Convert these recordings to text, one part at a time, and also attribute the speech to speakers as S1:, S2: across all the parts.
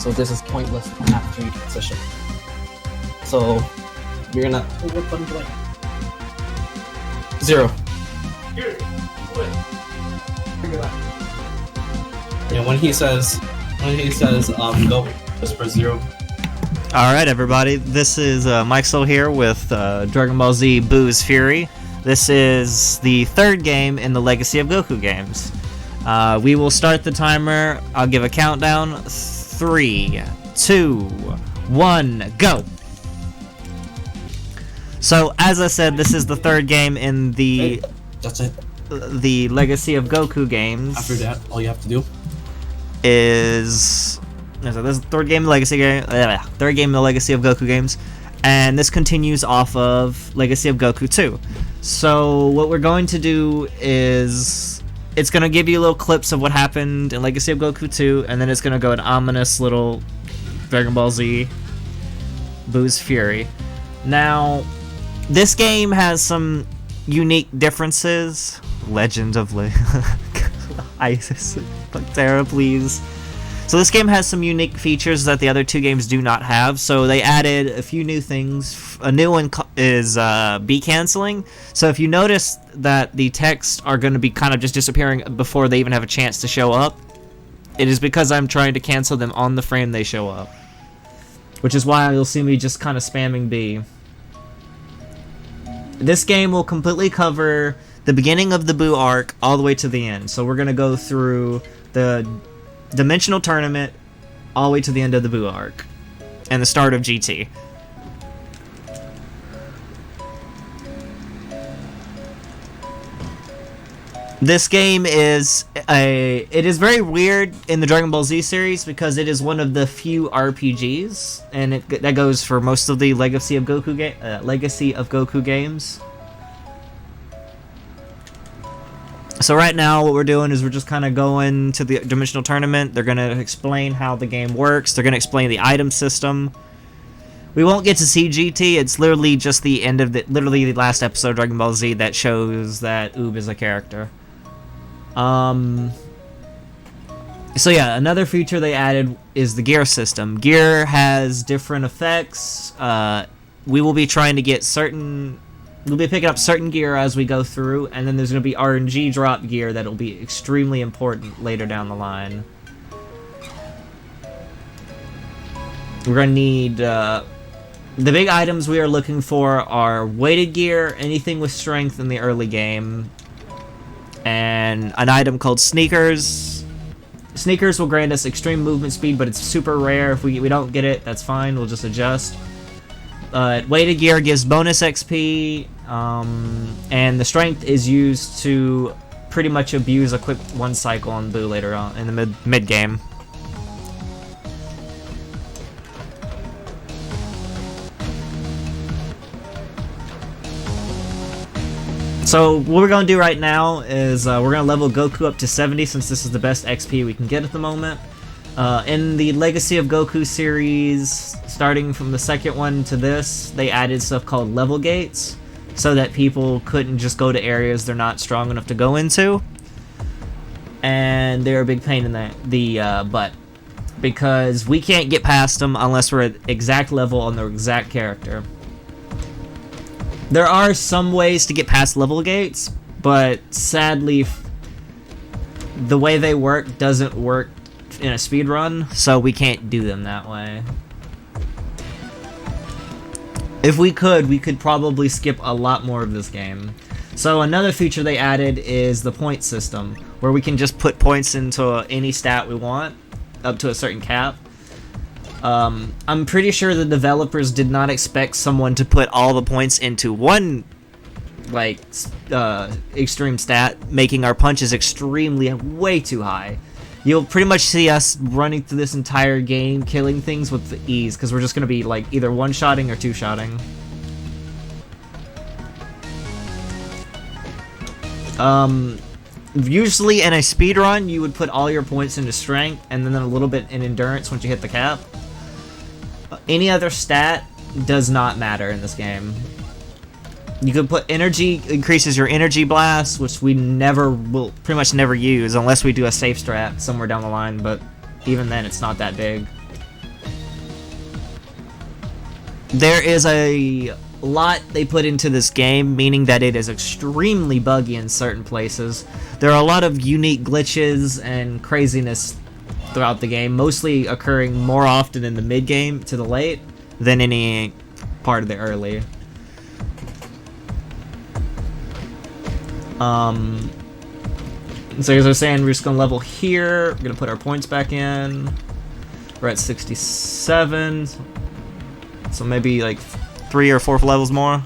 S1: So this is pointless after you transition. So you're gonna. Oh, what button do I have? 0.
S2: Here, split. Bring it back.
S1: Yeah, when he says, go, just press 0.
S3: Alright everybody, this is micsoul here with Dragon Ball Z Boo's Fury. This is the third game in the Legacy of Goku games. We will start the timer. I'll give a countdown. 3, 2, 1, go! So, as I said, this is the third game in the...
S1: Hey, that's it.
S3: The Legacy of Goku games.
S1: After that, all you have to do
S3: is... So this is the third game in the Legacy of Goku games, and this continues off of Legacy of Goku 2. So what we're going to do is it's going to give you little clips of what happened in Legacy of Goku 2, and then it's going to go an ominous little Dragon Ball Z Boo's Fury. Now, this game has some unique differences. Legend of Isis. Fuck Terra, please. So this game has some unique features that the other two games do not have. So they added a few new things. A new one is B canceling. So if you notice that the texts are going to be kind of just disappearing before they even have a chance to show up, it is because I'm trying to cancel them on the frame they show up. Which is why you'll see me just kind of spamming B. This game will completely cover the beginning of the Buu arc all the way to the end. So we're going to go through the Dimensional Tournament all the way to the end of the Buu arc and the start of GT. This game is it is very weird in the Dragon Ball Z series because it is one of the few RPGs, and that goes for most of the Legacy of Goku games. So right now what we're doing is we're just kind of going to the Dimensional Tournament. They're going to explain how the game works. They're going to explain the item system. We won't get to see GT. It's literally just the end of literally the last episode of Dragon Ball Z that shows that Oob is a character. So yeah, another feature they added is the gear system. Gear has different effects. We will be trying to get we'll be picking up certain gear as we go through, and then there's going to be RNG drop gear that'll be extremely important later down the line. We're going to need... the big items we are looking for are weighted gear, anything with strength in the early game, and an item called Sneakers. Sneakers will grant us extreme movement speed, but it's super rare. If we don't get it, that's fine. We'll just adjust. Weighted gear gives bonus XP, and the strength is used to pretty much abuse a quick one cycle on Buu later on in the mid game. So what we're going to do right now is we're going to level Goku up to 70 since this is the best XP we can get at the moment. In the Legacy of Goku series, starting from the second one to this, they added stuff called level gates, so that people couldn't just go to areas they're not strong enough to go into. And they're a big pain in the butt, because we can't get past them unless we're at exact level on the exact character. There are some ways to get past level gates, but sadly, the way they work doesn't work in a speed run, so we can't do them that way. If we could probably skip a lot more of this game. So another feature they added is the point system, where we can just put points into any stat we want, up to a certain cap. I'm pretty sure the developers did not expect someone to put all the points into one, extreme stat, making our punches way too high. You'll pretty much see us running through this entire game, killing things with ease, because we're just going to be, either one-shotting or two-shotting. Usually in a speedrun, you would put all your points into strength, and then a little bit in endurance once you hit the cap. Any other stat does not matter in this game. You could put energy, increases your energy blast, which we will pretty much never use unless we do a safe strat somewhere down the line, but even then it's not that big. there is a lot they put into this game, meaning that it is extremely buggy in certain places. There are a lot of unique glitches and craziness throughout the game, mostly occurring more often in the mid-game to the late than any part of the early. So as I was saying, we're just gonna level here. We're gonna put our points back in. We're at 67, so maybe like 3 or 4 levels more.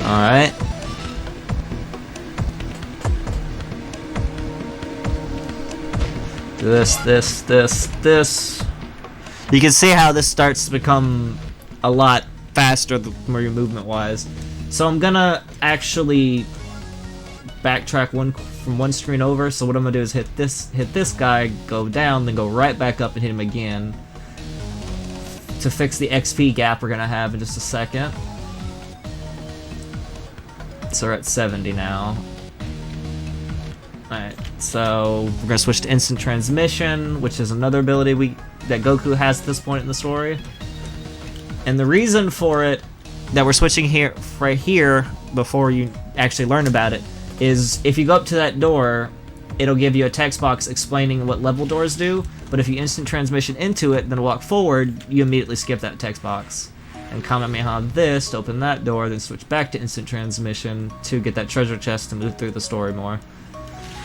S3: Alright. This. You can see how this starts to become a lot faster the more your movement wise. So I'm gonna actually backtrack from one screen over. So what I'm gonna do is hit this guy, go down, then go right back up and hit him again to fix the XP gap we're gonna have in just a second. So we're at 70 now. Alright, so we're gonna switch to instant transmission, which is another ability that Goku has at this point in the story. And the reason for it that we're switching here right here before you actually learn about it is if you go up to that door, it'll give you a text box explaining what level doors do, but if you instant transmission into it, then walk forward, you immediately skip that text box. And Kamehameha this to open that door, then switch back to instant transmission to get that treasure chest to move through the story more.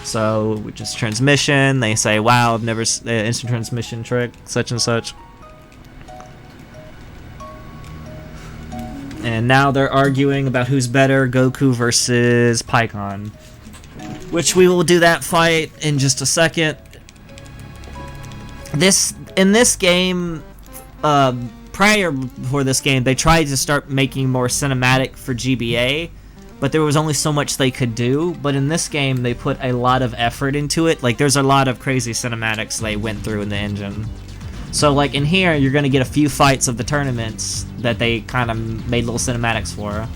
S3: So, which is transmission, they say, wow, I've never instant transmission trick, such and such. And now they're arguing about who's better, Goku versus Pikkon. Which we will do that fight in just a second. In this game, before this game, they tried to start making more cinematic for GBA, but there was only so much they could do. But in this game, they put a lot of effort into it. Like, there's a lot of crazy cinematics they went through in the engine. So, like, in here, you're gonna get a few fights of the tournaments that they kind of made little cinematics for.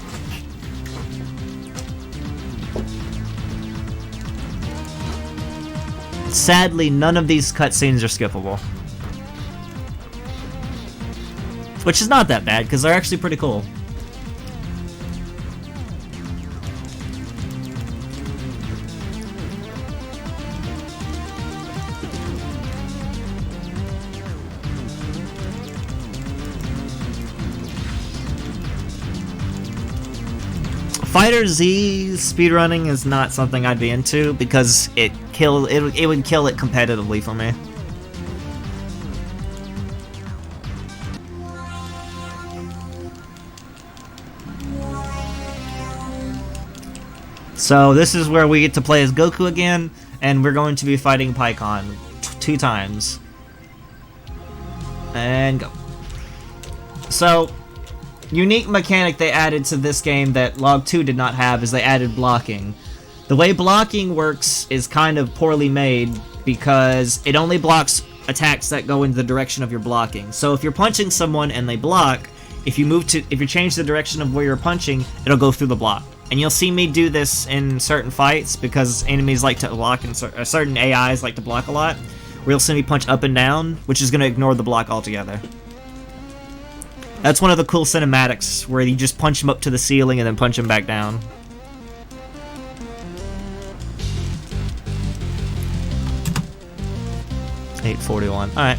S3: Sadly, none of these cutscenes are skippable. Which is not that bad, because they're actually pretty cool. Fighter Z speedrunning is not something I'd be into because it would kill it competitively for me. So this is where we get to play as Goku again, and we're going to be fighting Pikkon 2 times. And go. So, unique mechanic they added to this game that Log 2 did not have is they added blocking. The way blocking works is kind of poorly made because it only blocks attacks that go in the direction of your blocking. So if you're punching someone and they block, if you change the direction of where you're punching, it'll go through the block. And you'll see me do this in certain fights because enemies like to block and certain AIs like to block a lot. Where you'll see me punch up and down, which is going to ignore the block altogether. That's one of the cool cinematics where you just punch him up to the ceiling and then punch him back down. $841. Alright.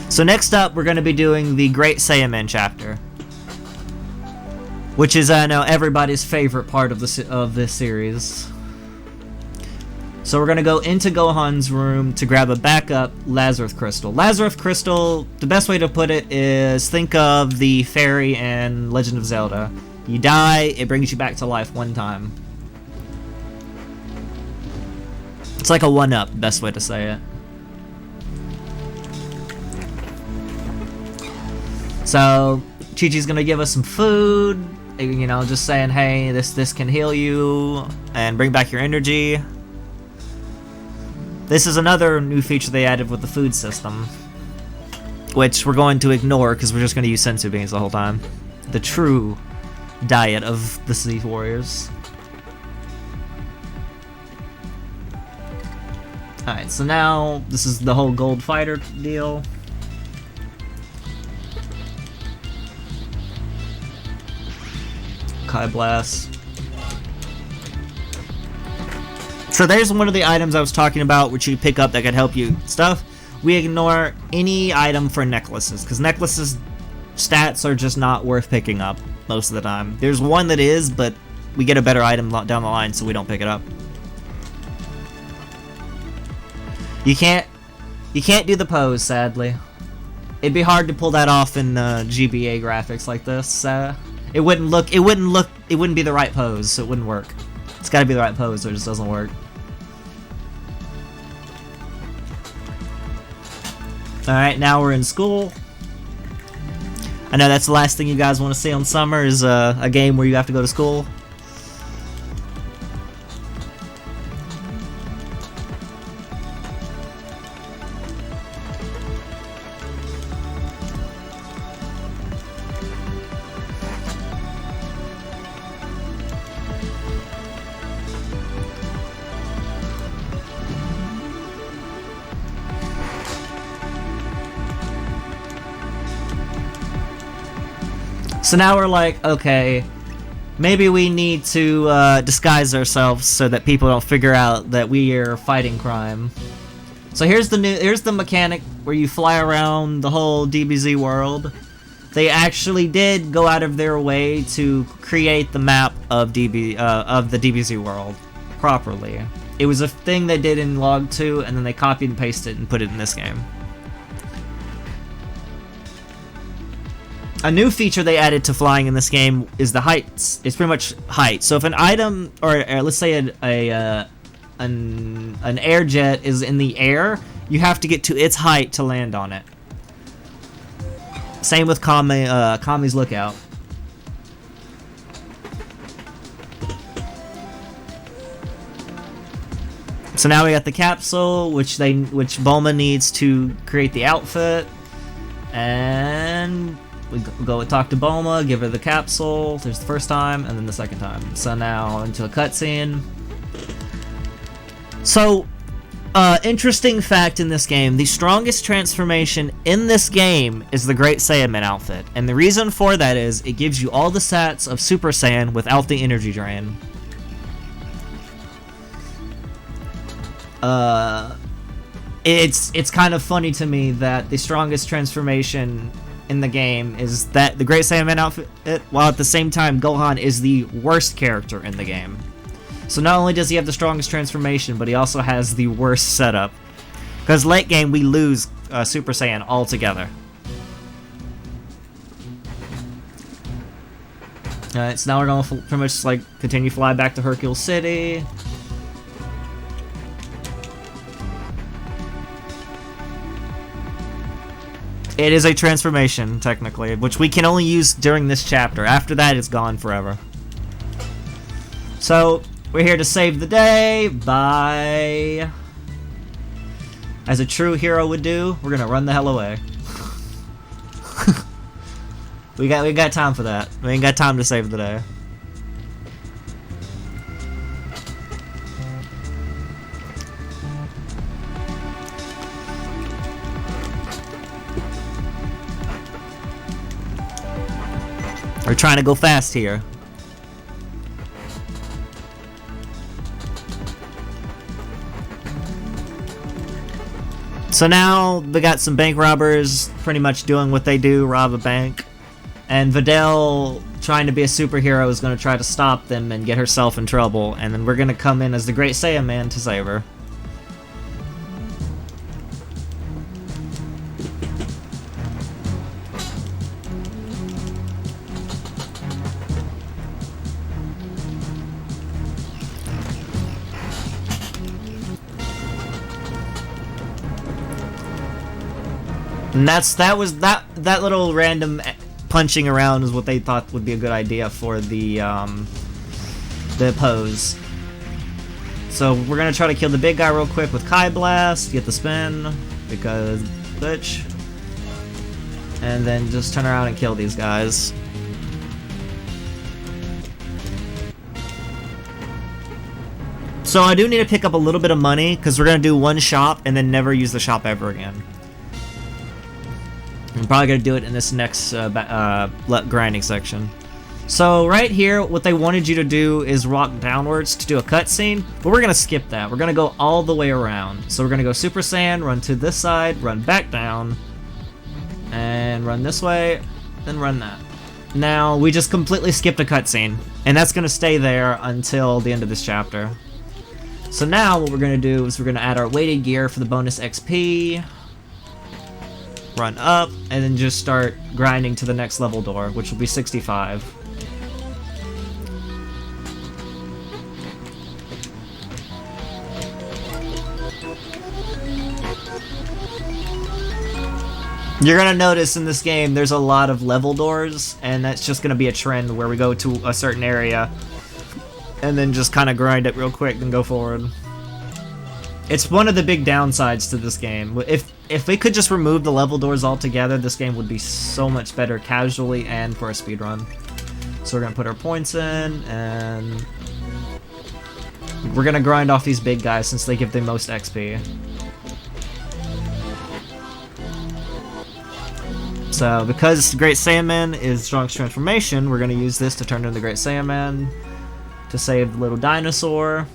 S3: So next up, we're going to be doing the Great Saiyaman chapter. Which is, I know, everybody's favorite part of this series. So we're going to go into Gohan's room to grab a backup Lazarus Crystal. Lazarus Crystal, the best way to put it is think of the fairy in Legend of Zelda. You die, it brings you back to life one time. It's like a 1-up, best way to say it. So, Chi-Chi's going to give us some food, you know, just saying, hey, this can heal you and bring back your energy. This is another new feature they added with the food system, which we're going to ignore because we're just going to use sensu beans the whole time. The true diet of the Sea Warriors. Alright, so now this is the whole gold fighter deal. Kai Blast. So there's one of the items I was talking about which you pick up that could help you stuff. We ignore any item for necklaces, because necklaces stats are just not worth picking up most of the time. There's one that is, but we get a better item down the line, so we don't pick it up. You can't do the pose, sadly. It'd be hard to pull that off in GBA graphics like this. It wouldn't be the right pose, so it wouldn't work. It's gotta be the right pose, or it just doesn't work. Alright, now we're in school. I know that's the last thing you guys want to see on summer is a game where you have to go to school. So now we're like, okay, maybe we need to disguise ourselves so that people don't figure out that we are fighting crime. So here's the mechanic where you fly around the whole DBZ world. They actually did go out of their way to create the map of the DBZ world properly. It was a thing they did in Log 2, and then they copied and pasted it and put it in this game. A new feature they added to flying in this game is the heights. It's pretty much height. So if an item, or let's say an air jet is in the air, you have to get to its height to land on it. Same with Kami's Lookout. So now we got the capsule, which Bulma needs to create the outfit, and we go and talk to Bulma, give her the capsule. There's the first time, and then the second time. So now into a cutscene. So, interesting fact in this game, the strongest transformation in this game is the Great Saiyaman outfit. And the reason for that is, it gives you all the stats of Super Saiyan without the energy drain. It's kind of funny to me that the strongest transformation in the game is that the Great Saiyaman outfit, while at the same time Gohan is the worst character in the game. So not only does he have the strongest transformation, but he also has the worst setup. Because late game we lose Super Saiyan altogether. Alright, so now we're going to pretty much like continue fly back to Hercule City. It is a transformation, technically, which we can only use during this chapter. After that, it's gone forever. So, we're here to save the day by... As a true hero would do, we're gonna run the hell away. we got time for that. We ain't got time to save the day. We're trying to go fast here. So now we got some bank robbers pretty much doing what they do, rob a bank. And Videl, trying to be a superhero, is going to try to stop them and get herself in trouble. And then we're going to come in as the Great Saiyaman to save her. And that little random punching around is what they thought would be a good idea for the pose. So we're gonna try to kill the big guy real quick with Kai Blast, get the spin, because bitch. And then just turn around and kill these guys. So I do need to pick up a little bit of money, because we're gonna do one shop and then never use the shop ever again. I'm probably gonna do it in this next grinding section. So right here, what they wanted you to do is rock downwards to do a cutscene, but we're gonna skip that. We're gonna go all the way around. So we're gonna go Super Saiyan, run to this side, run back down, and run this way, then run that. Now, we just completely skipped a cutscene, and that's gonna stay there until the end of this chapter. So now what we're gonna do is we're gonna add our weighted gear for the bonus XP, run up, and then just start grinding to the next level door, which will be 65. You're gonna notice in this game there's a lot of level doors, and that's just gonna be a trend where we go to a certain area and then just kind of grind it real quick and go forward. It's one of the big downsides to this game. If we could just remove the level doors altogether, this game would be so much better casually and for a speedrun. So we're gonna put our points in, and we're gonna grind off these big guys since they give the most XP. So, because Great Saiyaman is Strongest Transformation, we're going to use this to turn into the Great Saiyaman to save the little dinosaur.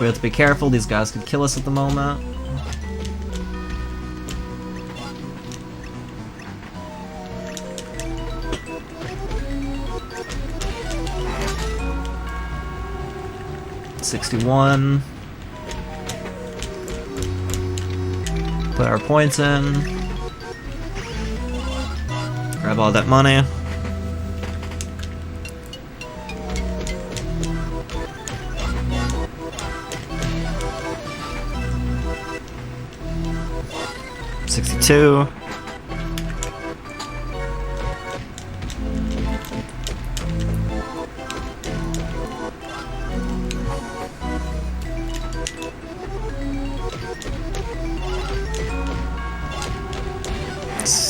S3: We have to be careful, these guys could kill us at the moment. $61. Put our points in. Grab all that money. $62.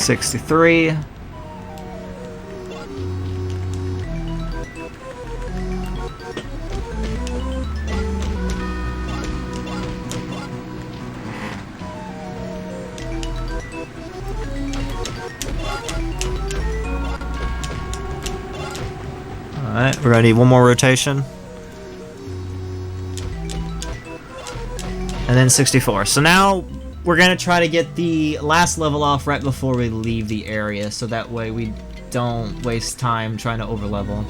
S3: $63. Alright, we're gonna need one more rotation. And then 64. So now we're gonna try to get the last level off right before we leave the area, so that way we don't waste time trying to overlevel.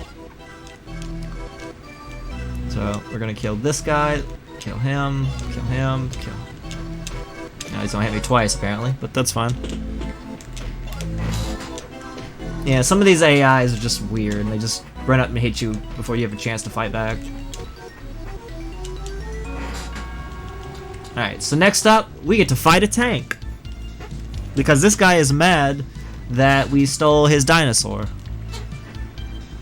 S3: So we're gonna kill this guy, kill him, kill him, kill him. Now he's only hit me twice apparently, but that's fine. Yeah, some of these AIs are just weird, and they just run up and hit you before you have a chance to fight back. Alright, so next up, we get to fight a tank. Because this guy is mad that we stole his dinosaur.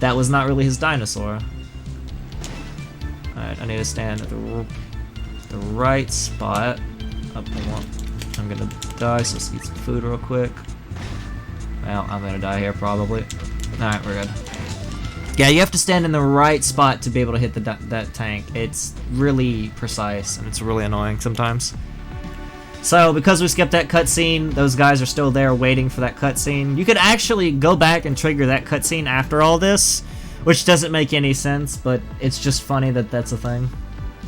S3: That was not really his dinosaur. Alright, I need to stand at the right spot. Up one. I'm gonna die, so let's eat some food real quick. Well, I'm gonna die here probably. Alright, we're good. Yeah, you have to stand in the right spot to be able to hit that tank. It's really precise, and it's really annoying sometimes. So, because we skipped that cutscene, those guys are still there waiting for that cutscene. You could actually go back and trigger that cutscene after all this, which doesn't make any sense, but it's just funny that that's a thing.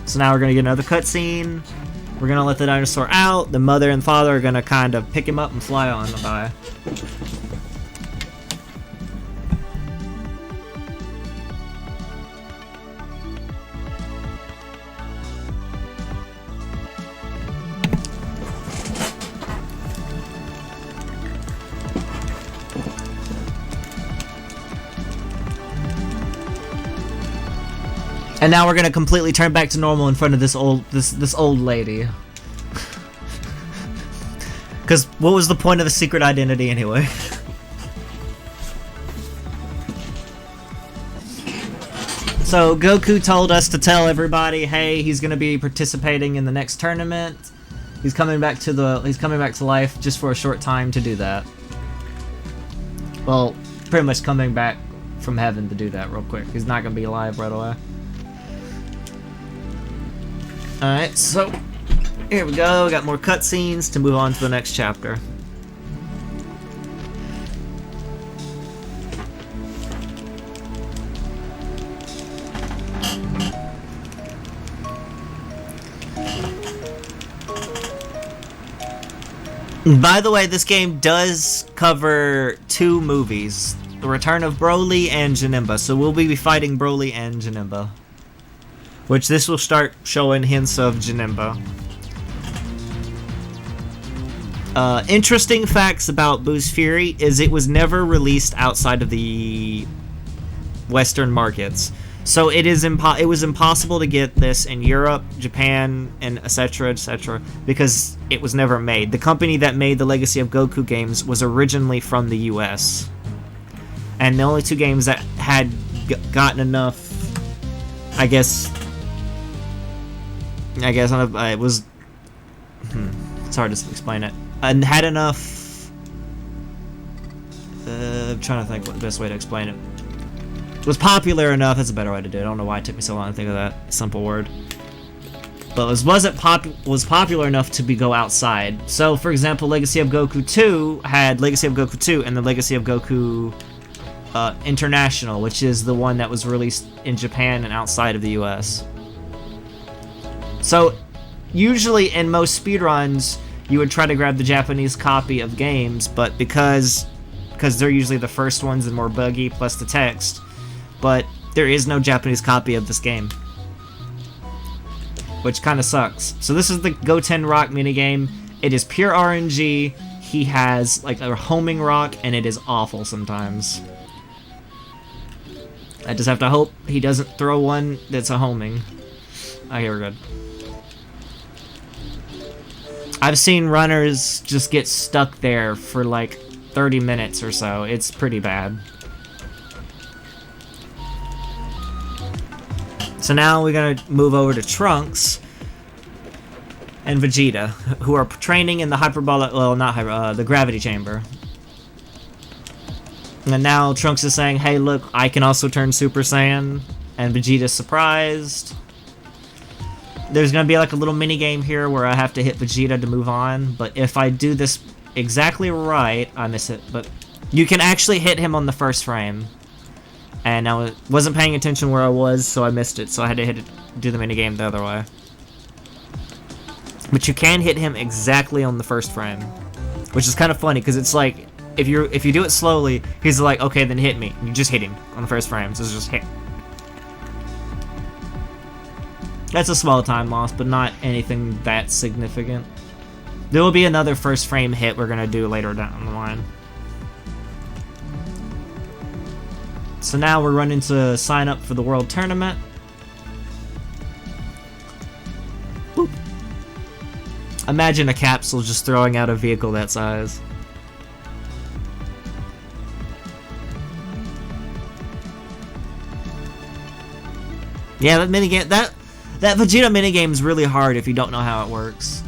S3: So now we're gonna get another cutscene. We're gonna let the dinosaur out. The mother and father are gonna kind of pick him up and fly on by. And now we're gonna completely turn back to normal in front of this old lady. Cause what was the point of the secret identity anyway? So Goku told us to tell everybody, hey, he's gonna be participating in the next tournament. He's coming back to life just for a short time to do that. Well, pretty much coming back from heaven to do that real quick. He's not gonna be alive right away. Alright, so here we go. We got more cutscenes to move on to the next chapter. By the way, this game does cover 2 movies. The Return of Broly and Janemba. So we'll be fighting Broly and Janemba. Which this will start showing hints of Janemba. Interesting facts about Boo's Fury is it was never released outside of the Western markets. So it was impossible to get this in Europe, Japan, and etc., because it was never made. The company that made the Legacy of Goku games was originally from the US. And the only 2 games that had gotten enough, I guess it was... it's hard to explain it. And had enough... I'm trying to think what the best way to explain it. Was popular enough, that's a better way to do it. I don't know why it took me so long to think of that simple word. But was popular enough to go outside. So, for example, Legacy of Goku 2 had Legacy of Goku 2 and the Legacy of Goku International, which is the one that was released in Japan and outside of the US. So, usually in most speedruns, you would try to grab the Japanese copy of games, but because they're usually the first ones and more buggy, plus the text, but there is no Japanese copy of this game, which kind of sucks. So this is the Goten Rock minigame. It is pure RNG. He has like a homing rock, and it is awful sometimes. I just have to hope he doesn't throw one that's a homing. Okay, we're good. I've seen runners just get stuck there for like 30 minutes or so. It's pretty bad. So now we're gonna move over to Trunks and Vegeta, who are training in the the gravity chamber. And now Trunks is saying, hey look, I can also turn Super Saiyan, and Vegeta's surprised. There's gonna be like a little mini game here where I have to hit Vegeta to move on, but if I do this exactly right, I miss it, but you can actually hit him on the first frame. And I wasn't paying attention where I was, so I missed it. So I had to do the minigame the other way. But you can hit him exactly on the first frame, which is kind of funny because it's like if you do it slowly, he's like, okay, then hit me. And you just hit him on the first frame. So it's just hit. That's a small time loss, but not anything that significant. There will be another first frame hit we're gonna do later down the line. So now we're running to sign up for the World Tournament. Boop. Imagine a capsule just throwing out a vehicle that size. Yeah, that minigame, that Vegeta minigame is really hard if you don't know how it works.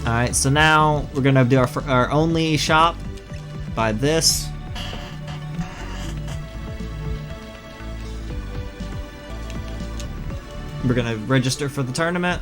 S3: Alright, so now we're gonna do our only shop. Buy this. We're gonna register for the tournament.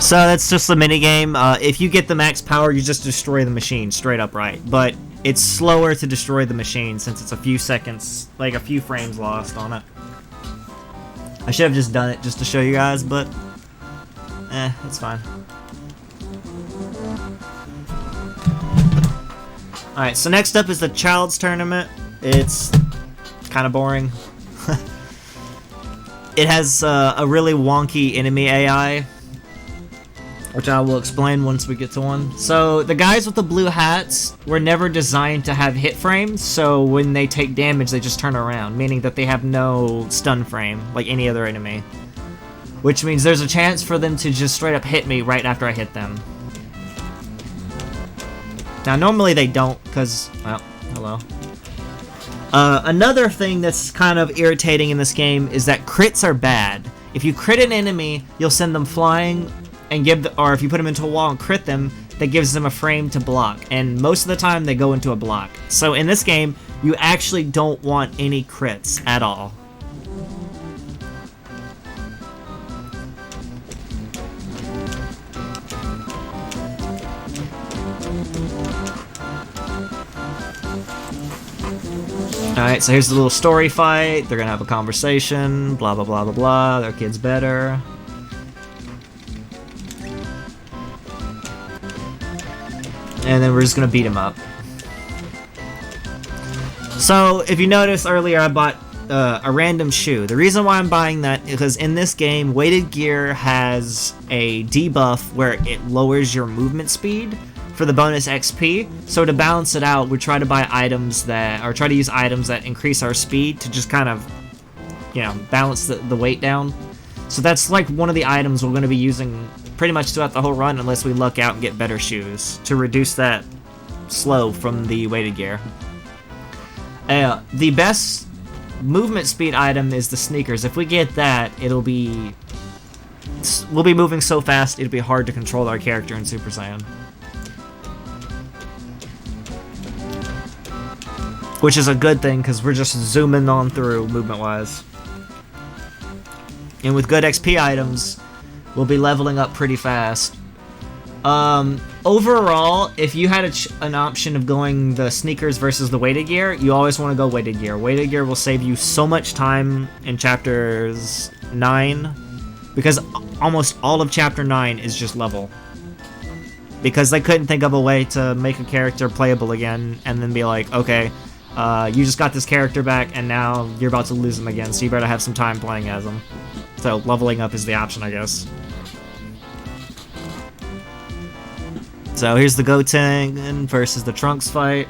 S3: So that's just a mini game. If you get the max power, you just destroy the machine straight up, right? But it's slower to destroy the machine since it's a few seconds, like a few frames lost on it. I should have just done it just to show you guys, but it's fine. Alright, so next up is the Child's Tournament. It's kind of boring. It has a really wonky enemy AI, which I will explain once we get to one. So, the guys with the blue hats were never designed to have hit frames, so when they take damage, they just turn around, meaning that they have no stun frame, like any other enemy. Which means there's a chance for them to just straight up hit me right after I hit them. Now, normally they don't, because, well, hello. Another thing that's kind of irritating in this game is that crits are bad. If you crit an enemy, you'll send them flying, and or if you put them into a wall and crit them, that gives them a frame to block, and most of the time they go into a block. So in this game, you actually don't want any crits at all. Alright, so here's the little story fight. They're gonna have a conversation, blah blah blah blah blah, their kid's better. And then we're just gonna beat him up. So, if you noticed earlier, I bought a random shoe. The reason why I'm buying that is because in this game, weighted gear has a debuff where it lowers your movement speed for the bonus XP. So to balance it out, we try to buy items that, or try to use items that increase our speed to just kind of, you know, balance the weight down. So that's like one of the items we're going to be using pretty much throughout the whole run, unless we luck out and get better shoes to reduce that slow from the weighted gear. The best movement speed item is the sneakers. If we get that, we'll be moving so fast it'll be hard to control our character in Super Saiyan. Which is a good thing, because we're just zooming on through movement-wise. And with good XP items, we'll be leveling up pretty fast. Overall, if you had an option of going the sneakers versus the weighted gear, you always want to go weighted gear. Weighted gear will save you so much time in chapters 9, because almost all of chapter 9 is just level. Because they couldn't think of a way to make a character playable again, and then be like, okay, you just got this character back, and now you're about to lose him again, so you better have some time playing as him. So leveling up is the option, I guess. So here's the Goten versus the Trunks fight.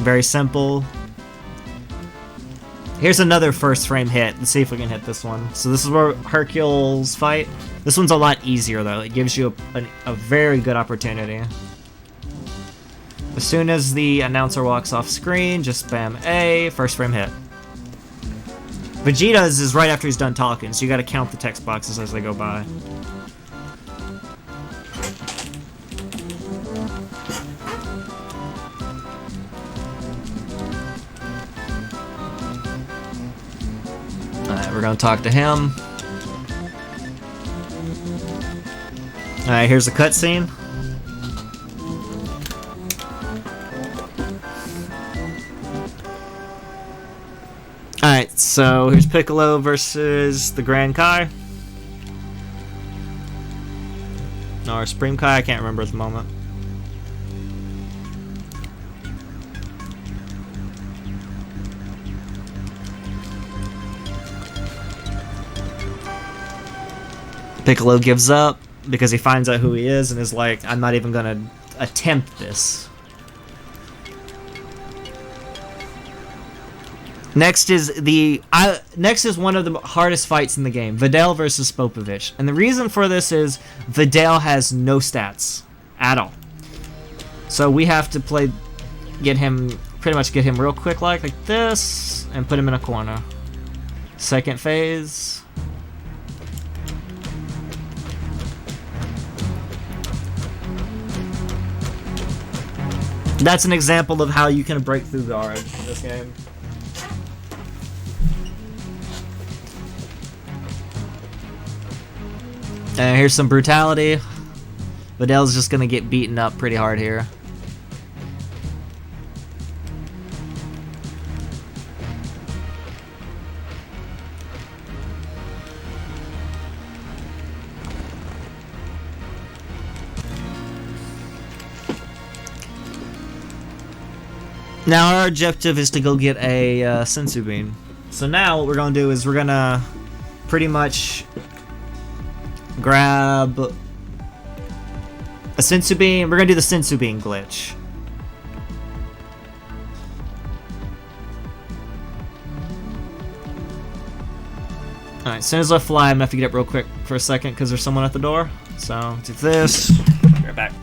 S3: Very simple. Here's another first frame hit. Let's see if we can hit this one. So this is where Hercules fight. This one's a lot easier though. It gives you a very good opportunity. As soon as the announcer walks off screen, just spam A, first frame hit. Vegeta's is right after he's done talking, so you gotta count the text boxes as they go by. Alright, we're gonna talk to him. Alright, here's the cutscene. Alright, so here's Piccolo versus the Grand Kai. Or Supreme Kai, I can't remember at the moment. Piccolo gives up because he finds out who he is and is like, I'm not even gonna attempt this. Next is one of the hardest fights in the game, Videl versus Popovich. And the reason for this is Videl has no stats at all. So we have to pretty much get him real quick like this, and put him in a corner. Second phase. That's an example of how you can break through guard in this game. And here's some brutality. Vidal's just gonna get beaten up pretty hard here. Now our objective is to go get a sensu bean. So now what we're gonna do is we're gonna pretty much grab a sensu bean. We're gonna do the sensu bean glitch. Alright, as soon as I fly, I'm gonna have to get up real quick for a second because there's someone at the door. So, do this. Be right back.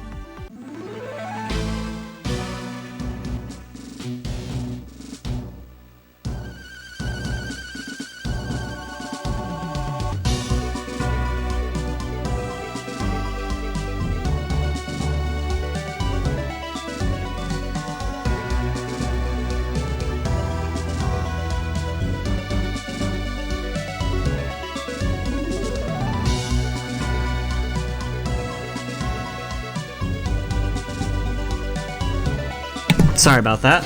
S3: Sorry about that.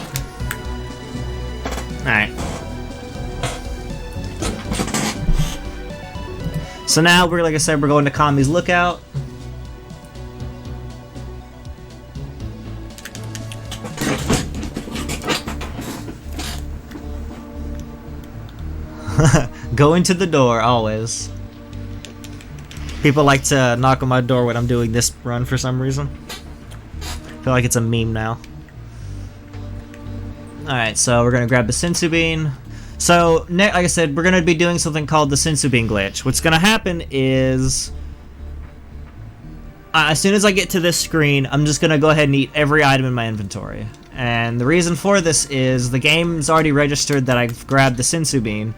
S3: Alright. So now we're, like I said, we're going to Kami's Lookout. Go into the door, always. People like to knock on my door when I'm doing this run for some reason. I feel like it's a meme now. Alright, so we're gonna grab the sensu bean. So, like I said, we're gonna be doing something called the sensu bean glitch. What's gonna happen is, as soon as I get to this screen, I'm just gonna go ahead and eat every item in my inventory. And the reason for this is the game's already registered that I've grabbed the sensu bean.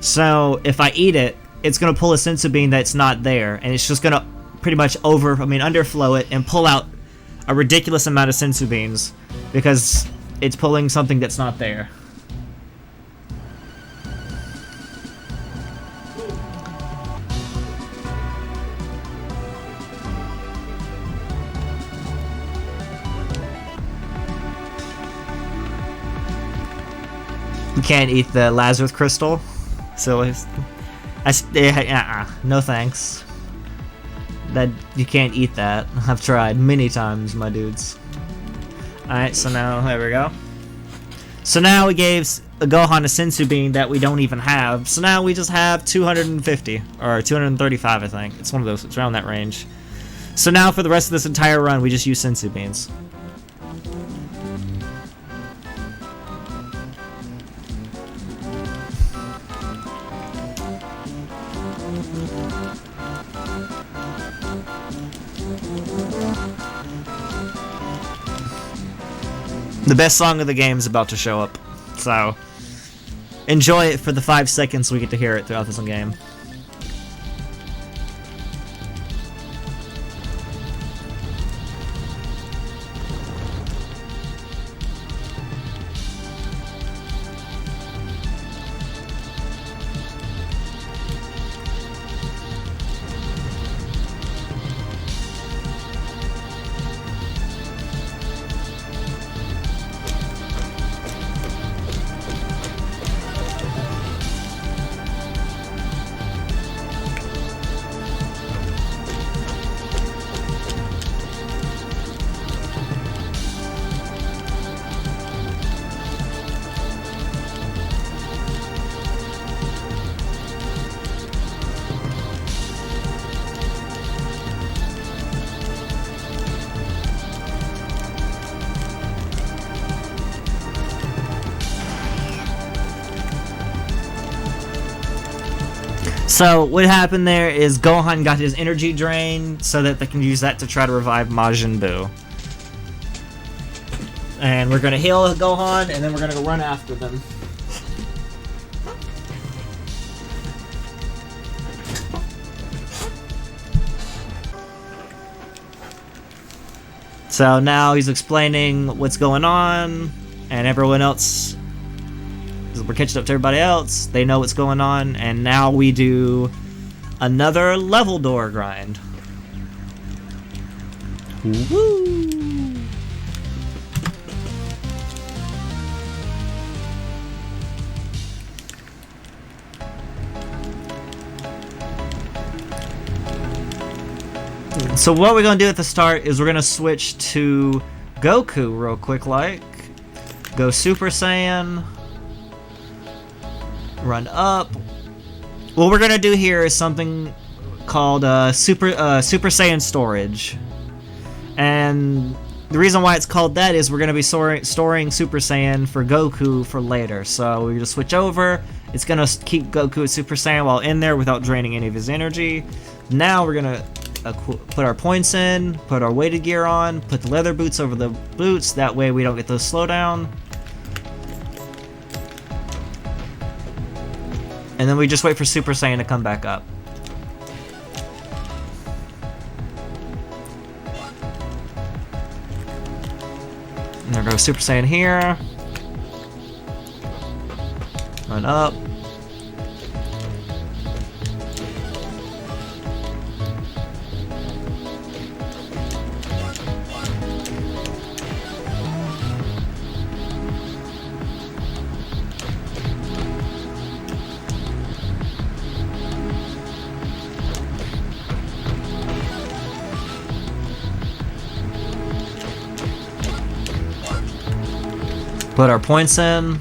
S3: So, if I eat it, it's gonna pull a sensu bean that's not there, and it's just gonna pretty much underflow it and pull out a ridiculous amount of sensu beans because it's pulling something that's not there. You can't eat the Lazarus crystal, so no thanks. That you can't eat that. I've tried many times, my dudes. Alright, so now, there we go. So now we gave Gohan a sensu bean that we don't even have. So now we just have 250, or 235, I think. It's one of those, it's around that range. So now for the rest of this entire run, we just use sensu beans. The best song of the game is about to show up, so enjoy it for the 5 seconds we get to hear it throughout this game. So what happened there is Gohan got his energy drained so that they can use that to try to revive Majin Buu. And we're gonna heal Gohan, and then we're gonna go run after them. So now he's explaining what's going on, and everyone else, we're catching up to everybody else, they know what's going on, and now we do another level door grind. Woo! So what we're gonna do at the start is we're gonna switch to Goku real quick, like go Super Saiyan, run up. What we're gonna do here is something called Super Saiyan storage, and the reason why it's called that is we're gonna be storing Super Saiyan for Goku for later. So we just switch over. It's gonna keep Goku at Super Saiyan while in there without draining any of his energy. Now we're gonna put our points in, put our weighted gear on, put the leather boots over the boots, that way we don't get those slowdown. And then we just wait for Super Saiyan to come back up. And there goes Super Saiyan here. Run up. Put our points in.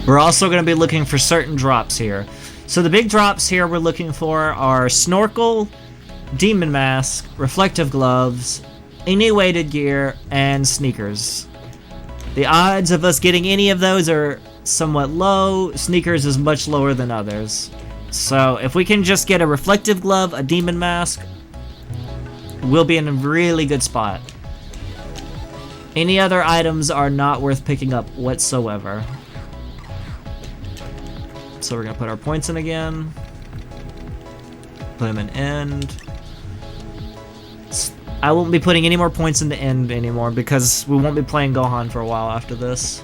S3: We're also going to be looking for certain drops here. So the big drops here we're looking for are Snorkel, Demon Mask, Reflective Gloves, any weighted gear, and Sneakers. The odds of us getting any of those are somewhat low. Sneakers is much lower than others. So if we can just get a Reflective Glove, a Demon Mask, we'll be in a really good spot. Any other items are not worth picking up whatsoever. So we're going to put our points in again. Put them in end. I won't be putting any more points in the end anymore because we won't be playing Gohan for a while after this.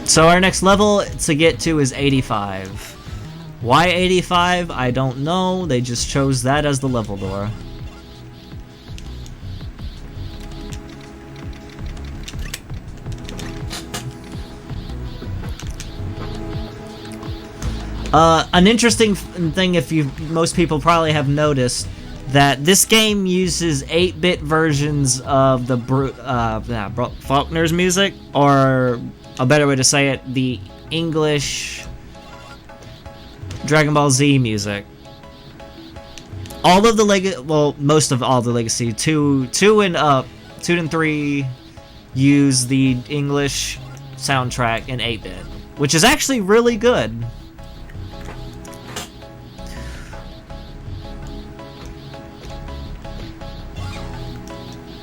S3: So our next level to get to is 85. Why 85? I don't know. They just chose that as the level door. An interesting thing, if most people probably have noticed, that this game uses 8-bit versions of the Faulkner's music, or a better way to say it, the English Dragon Ball Z music. All of the most of all the Legacy 2 and up, 2 and 3 use the English soundtrack in 8-bit, which is actually really good.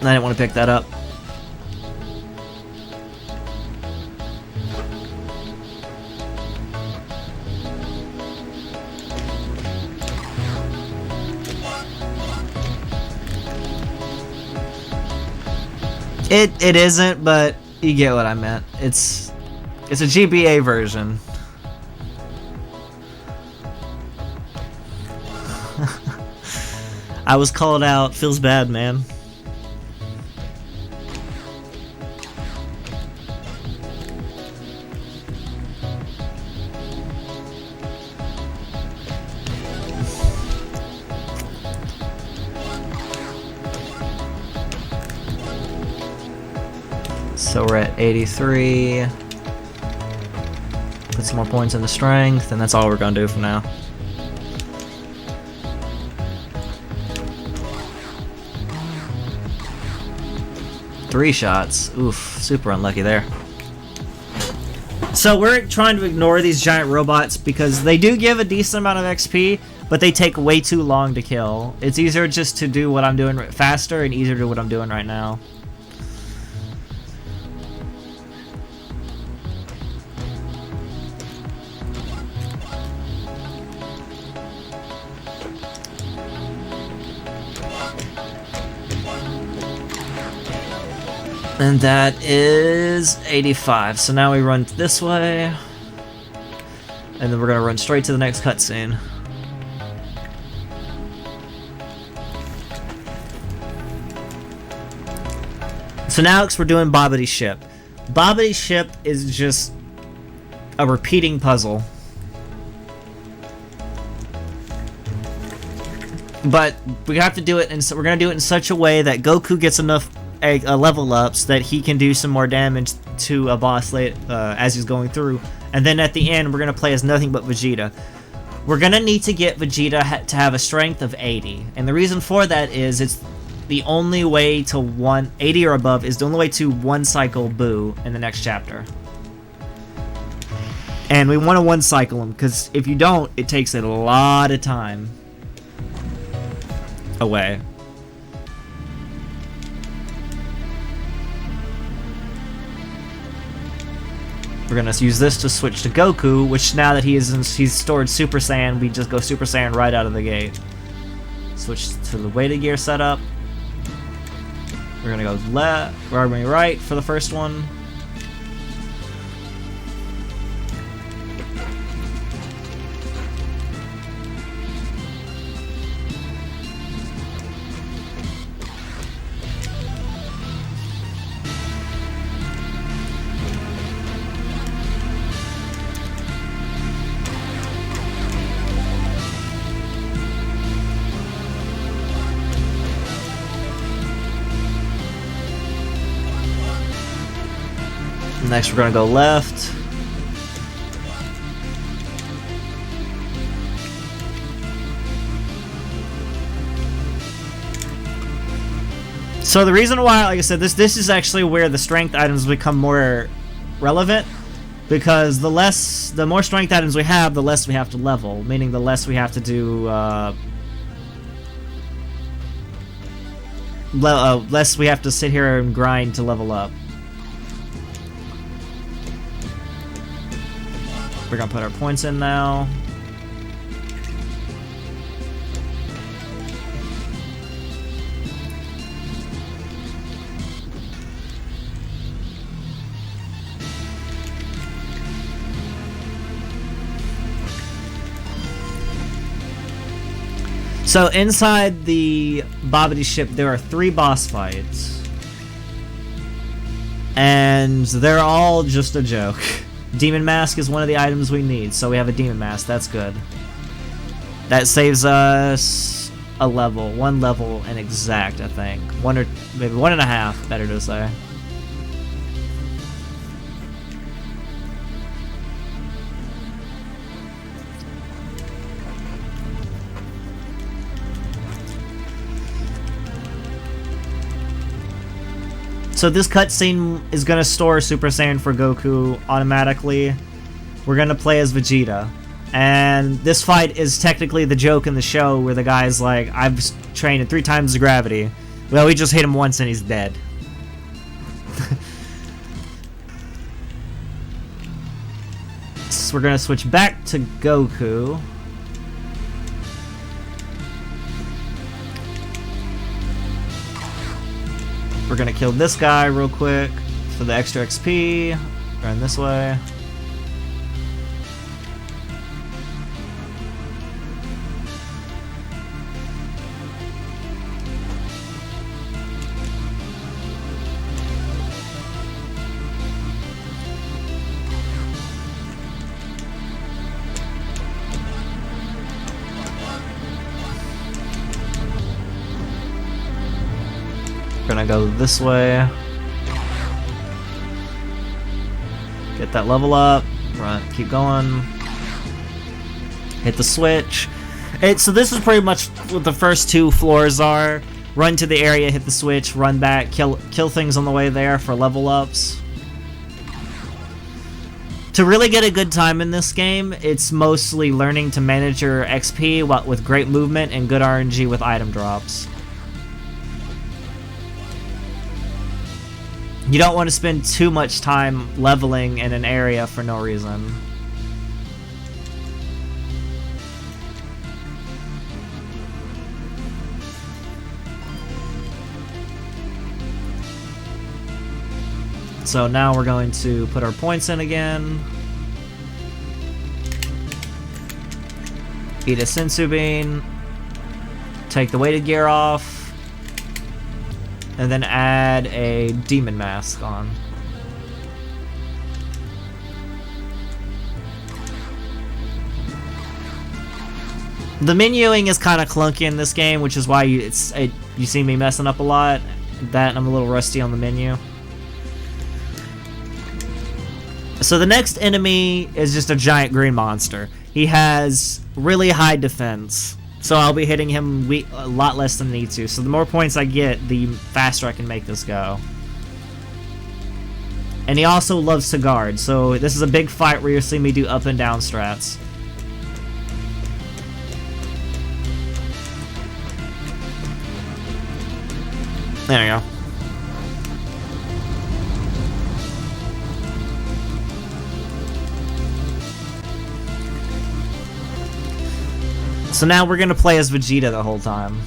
S3: I didn't want to pick that up. It isn't, but you get what I meant. It's a GBA version. I was called out. Feels bad, man. So we're at 83. Put some more points in the strength, and that's all we're gonna do for now. 3 shots. Oof, super unlucky there. So we're trying to ignore these giant robots because they do give a decent amount of XP, but they take way too long to kill. It's easier just to do what I'm doing faster and easier to do what I'm doing right now. And that is 85. So now we run this way. And then we're going to run straight to the next cutscene. So now we're doing Babbity's ship. Babbity's ship is just a repeating puzzle. But we have to do it, and so we're going to do it in such a way that Goku gets enough level ups that he can do some more damage to a boss as he's going through, and then at the end we're gonna play as nothing but Vegeta. We're gonna need to get Vegeta to have a strength of 80, and the reason for that is it's the only way to 80 or above is the only way to one cycle Boo in the next chapter. And we want to one cycle him because if you don't, it takes a lot of time away. We're gonna use this to switch to Goku, which now that he's stored Super Saiyan, we just go Super Saiyan right out of the gate. Switch to the weighted gear setup. We're gonna go left, we're going right for the first one. Next, we're gonna go left. So the reason why, like I said, this is actually where the strength items become more relevant, because the more strength items we have, the less we have to level, meaning the less we have to do, less we have to sit here and grind to level up. We're gonna put our points in now. So inside the Babidi ship, there are 3 boss fights. And they're all just a joke. Demon Mask is one of the items we need, so we have a Demon Mask. That's good. That saves us a level. 1 level and exact, I think. 1 or maybe 1.5, better to say. So this cutscene is going to store Super Saiyan for Goku automatically. We're going to play as Vegeta. And this fight is technically the joke in the show where the guy's like, I've trained at 3 times the gravity. Well, we just hit him once and he's dead. So we're going to switch back to Goku. We're gonna kill this guy real quick for the extra XP. Run this way. Gonna go this way. Get that level up. Run, keep going. Hit the switch. So this is pretty much what the first 2 floors are. run to the area, hit the switch, run back, kill things on the way there for level ups. To really get a good time in this game, it's mostly learning to manage your XP with great movement and good RNG with item drops. You don't want to spend too much time leveling in an area for no reason. So now we're going to put our points in again. Eat a sensu bean. Take the weighted gear off. And then add a demon mask on. The menuing is kind of clunky in this game, which is why you see me messing up a lot. That and I'm a little rusty on the menu. So the next enemy is just a giant green monster. He has really high defense, so I'll be hitting him a lot less than I need to. So the more points I get, the faster I can make this go. And he also loves to guard, so this is a big fight where you'll see me do up and down strats. There we go. So now we're gonna play as Vegeta the whole time.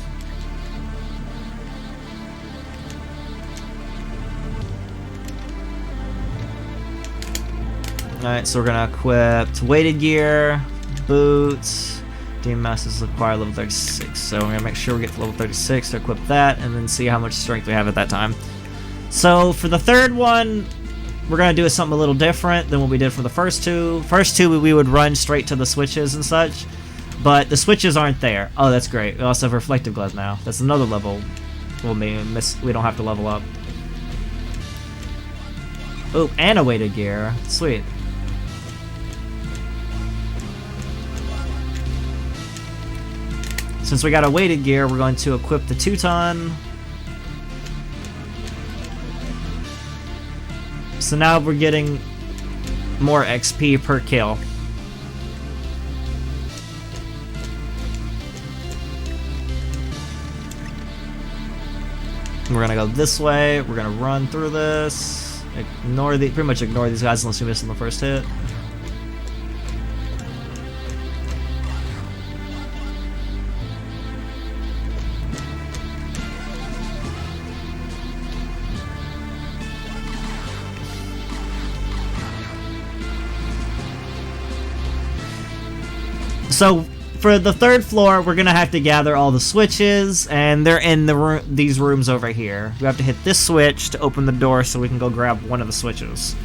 S3: Alright, so we're gonna equip weighted gear, boots, demon masters require level 36. So we're gonna make sure we get to level 36 to equip that, and then see how much strength we have at that time. So for the third one, we're gonna do something a little different than what we did for the first two. First two, we would run straight to the switches and such. But the switches aren't there. Oh, that's great. We also have reflective gloves now. That's another level we don't have to level up. Oh, and a weighted gear. Sweet. Since we got a weighted gear, we're going to equip the Teuton. So now we're getting more XP per kill. We're gonna go this way. We're gonna run through this. Pretty much ignore these guys unless you miss on the first hit. So for the third floor, we're gonna have to gather all the switches, and they're in these rooms over here. We have to hit this switch to open the door so we can go grab one of the switches.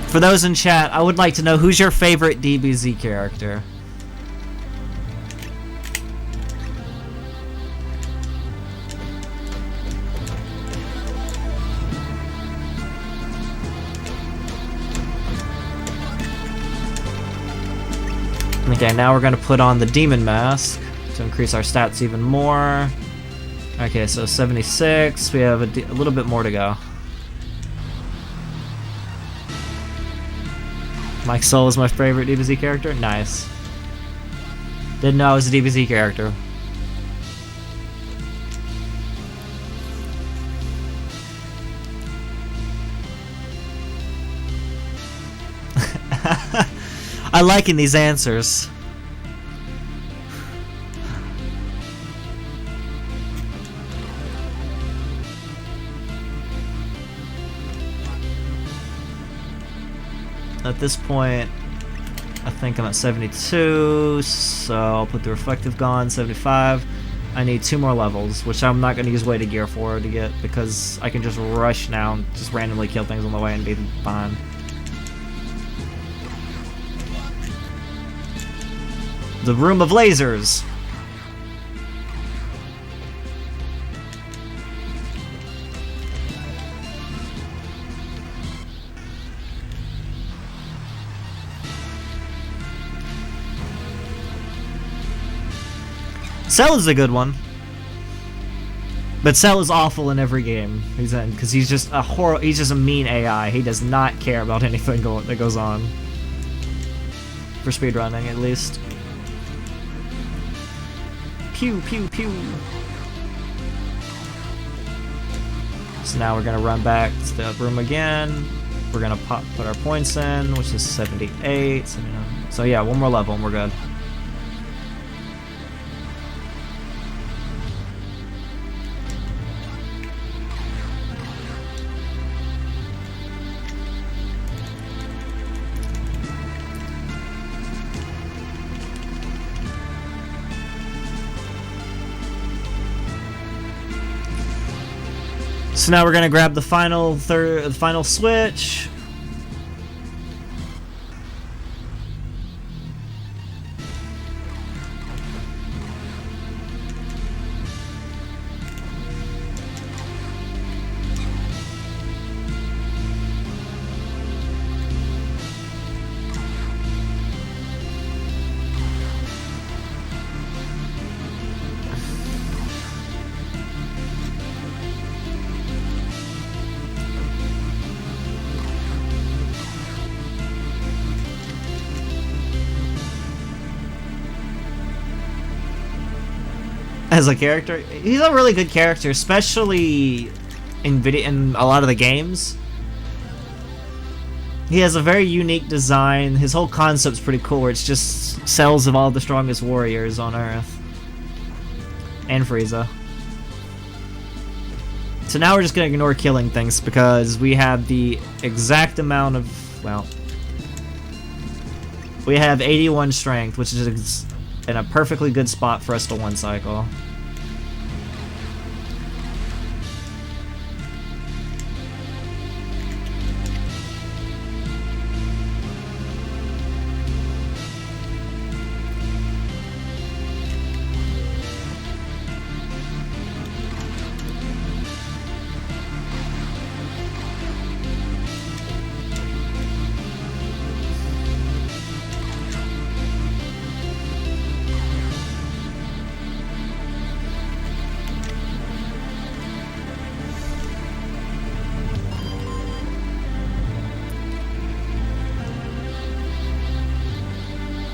S3: For those in chat, I would like to know who's your favorite DBZ character. Okay, now we're going to put on the Demon Mask to increase our stats even more. Okay, so 76. We have a little bit more to go. micsoul is my favorite DBZ character? Nice. Didn't know I was a DBZ character. I'm liking these answers. At this point, I think I'm at 72, so I'll put the reflective gun, 75. I need 2 more levels, which I'm not going to use weighted gear for to get, because I can just rush now and just randomly kill things on the way and be fine. The Room of Lasers! Cell is a good one, but Cell is awful in every game he's in because he's just a mean AI. He does not care about anything that goes on for speedrunning, at least. Pew pew pew. So now we're gonna run back to the room again. We're gonna put our points in, which is 78. 79. So yeah, 1 more level and we're good. So now we're gonna grab the final switch. As a character, he's a really good character, especially in a lot of the games. He has a very unique design. His whole concept's pretty cool, where it's just cells of all the strongest warriors on Earth. And Frieza. So now we're just gonna ignore killing things because we have the exact amount of, well, we have 81 strength, which is in a perfectly good spot for us to one cycle.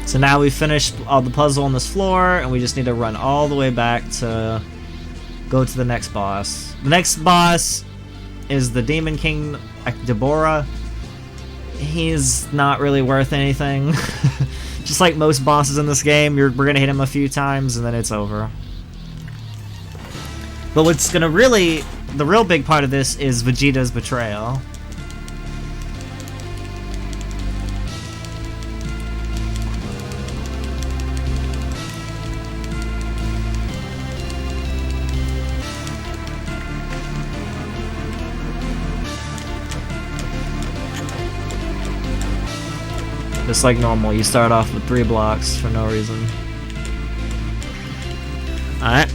S3: So now we've finished all the puzzle on this floor, and we just need to run all the way back to go to the next boss. The next boss is the Demon King Deborah. He's not really worth anything. Just like most bosses in this game, we're gonna hit him a few times and then it's over. But what's gonna the real big part of this is Vegeta's betrayal. Just like normal, you start off with 3 blocks for no reason. Alright.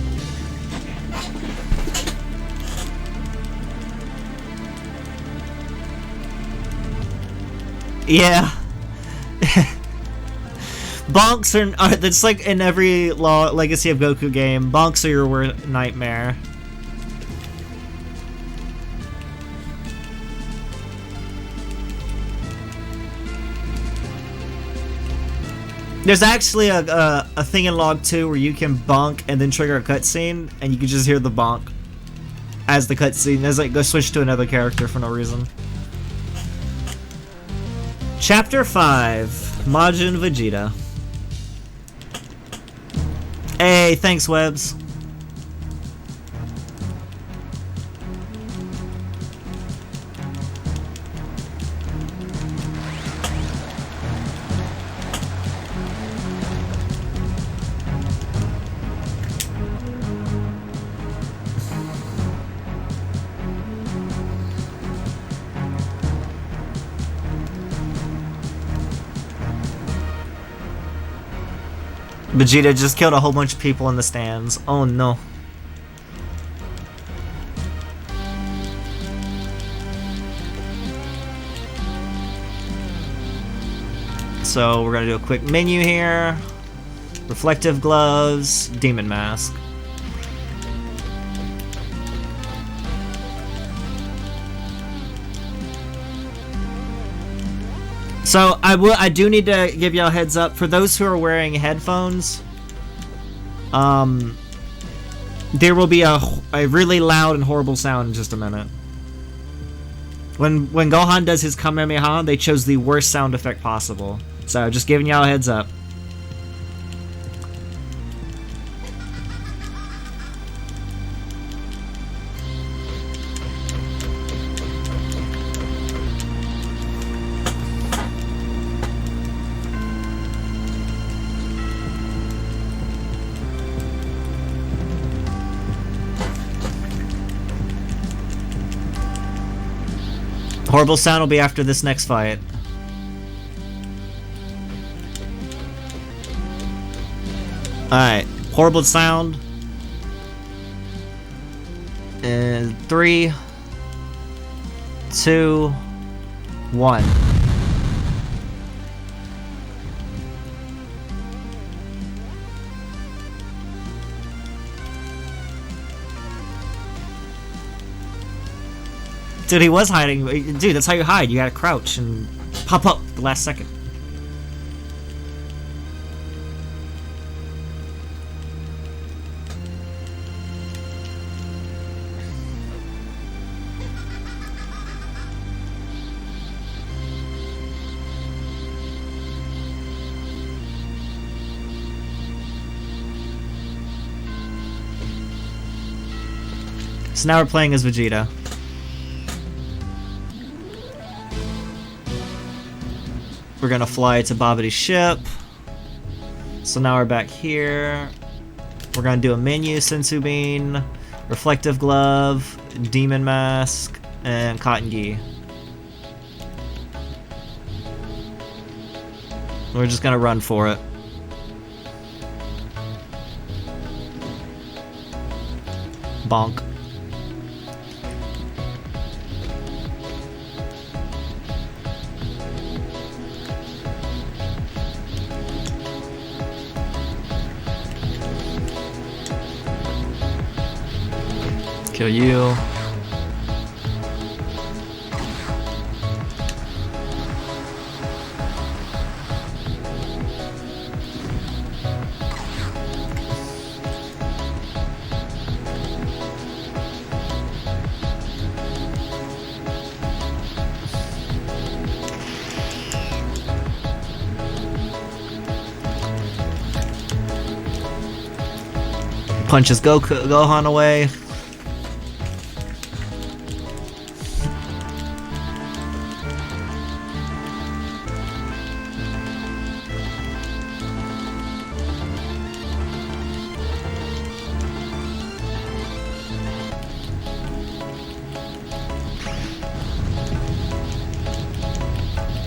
S3: Yeah. Bonks are that's like in every Legacy of Goku game. Bonks are your worst nightmare. There's actually a thing in Log 2 where you can bonk and then trigger a cutscene, and you can just hear the bonk as the cutscene. As like go switch to another character for no reason. Chapter 5, Majin Vegeta. Hey, thanks, Webs. Vegeta just killed a whole bunch of people in the stands. Oh no. So we're gonna do a quick menu here. Reflective gloves, demon mask. So I do need to give y'all a heads up for those who are wearing headphones. There will be a really loud and horrible sound in just a minute. When Gohan does his Kamehameha, they chose the worst sound effect possible. So just giving y'all a heads up. Horrible sound will be after this next fight. Alright, horrible sound. And 3, 2, 1. Dude, he was hiding. Dude, that's how you hide. You gotta crouch and pop up the last second. So now we're playing as Vegeta. We're gonna fly to Babidi's ship. So now we're back here. We're gonna do a menu, Sensu Bean, Reflective Glove, Demon Mask, and Cotton Gi. We're just gonna run for it. Bonk. Kill you. Punches Gohan away.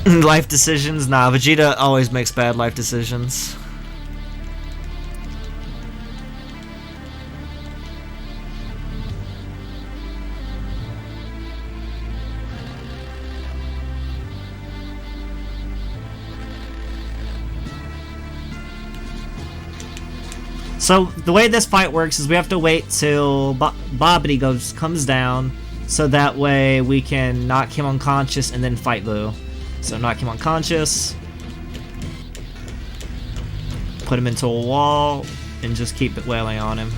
S3: Life decisions? Nah, Vegeta always makes bad life decisions. So the way this fight works is we have to wait till Babidi comes down, so that way we can knock him unconscious and then fight Boo. So knock him unconscious, put him into a wall, and just keep it wailing on him.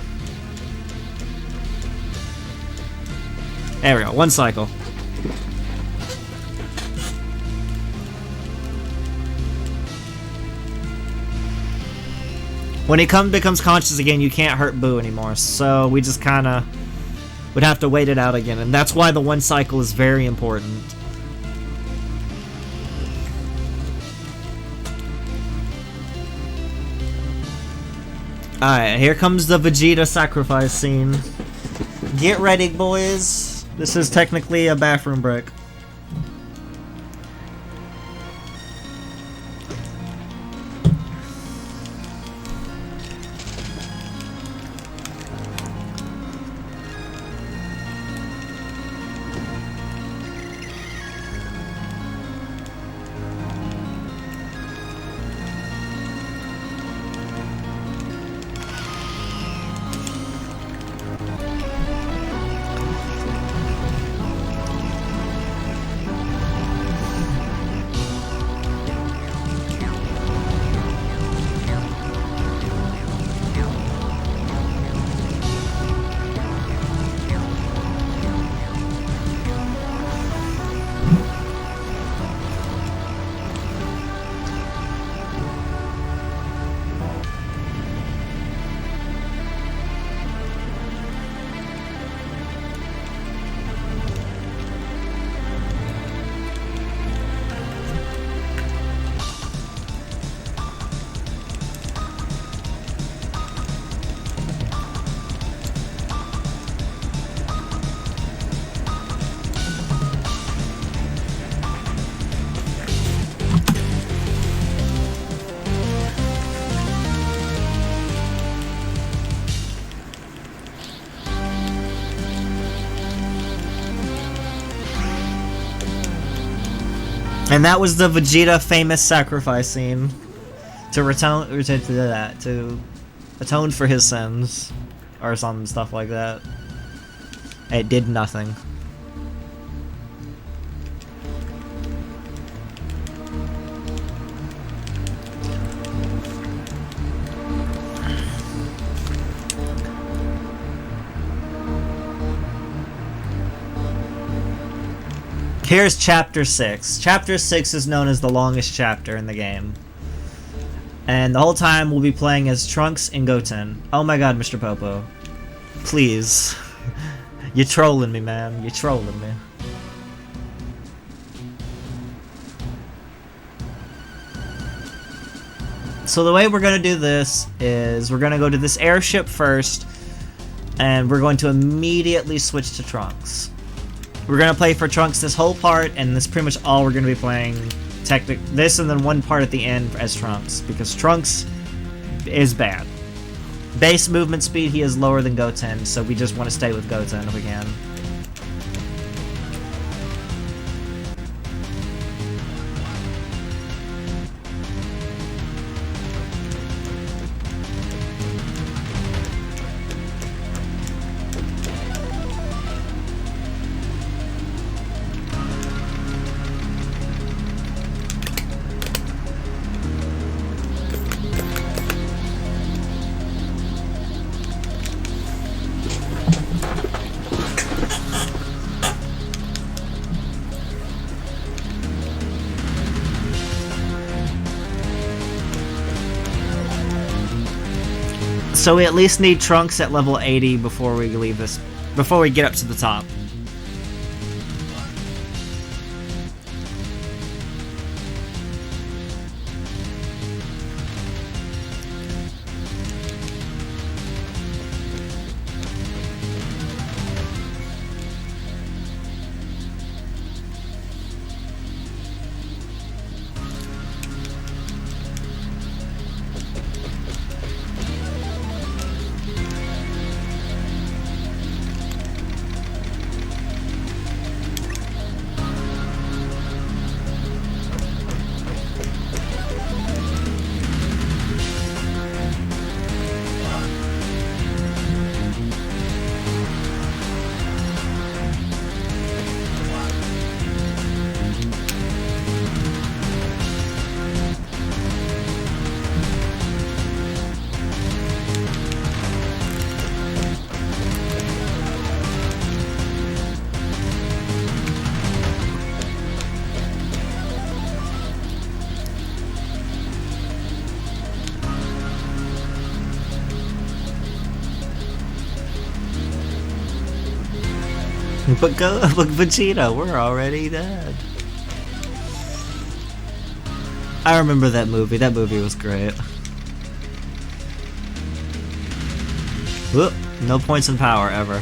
S3: There we go, one cycle. When he becomes conscious again, you can't hurt Boo anymore, so we just kinda would have to wait it out again, and that's why the one cycle is very important. Alright, here comes the Vegeta sacrifice scene. Get ready, boys. This is technically a bathroom break. And that was the Vegeta famous sacrifice scene to atone for his sins, or some stuff like that. It did nothing. Here's Chapter 6. Chapter 6 is known as the longest chapter in the game. And the whole time we'll be playing as Trunks and Goten. Oh my god, Mr. Popo. Please. You're trolling me, man. You're trolling me. So the way we're going to do this is we're going to go to this airship first, and we're going to immediately switch to Trunks. We're going to play for Trunks this whole part, and that's pretty much all we're going to be playing. This and then one part at the end as Trunks, because Trunks is bad. Base movement speed, he is lower than Goten, so we just want to stay with Goten if we can. So we at least need Trunks at level 80 before we leave this, before we get up to the top. But Vegeta, we're already dead. I remember that movie. That movie was great. Whoop, no points in power ever.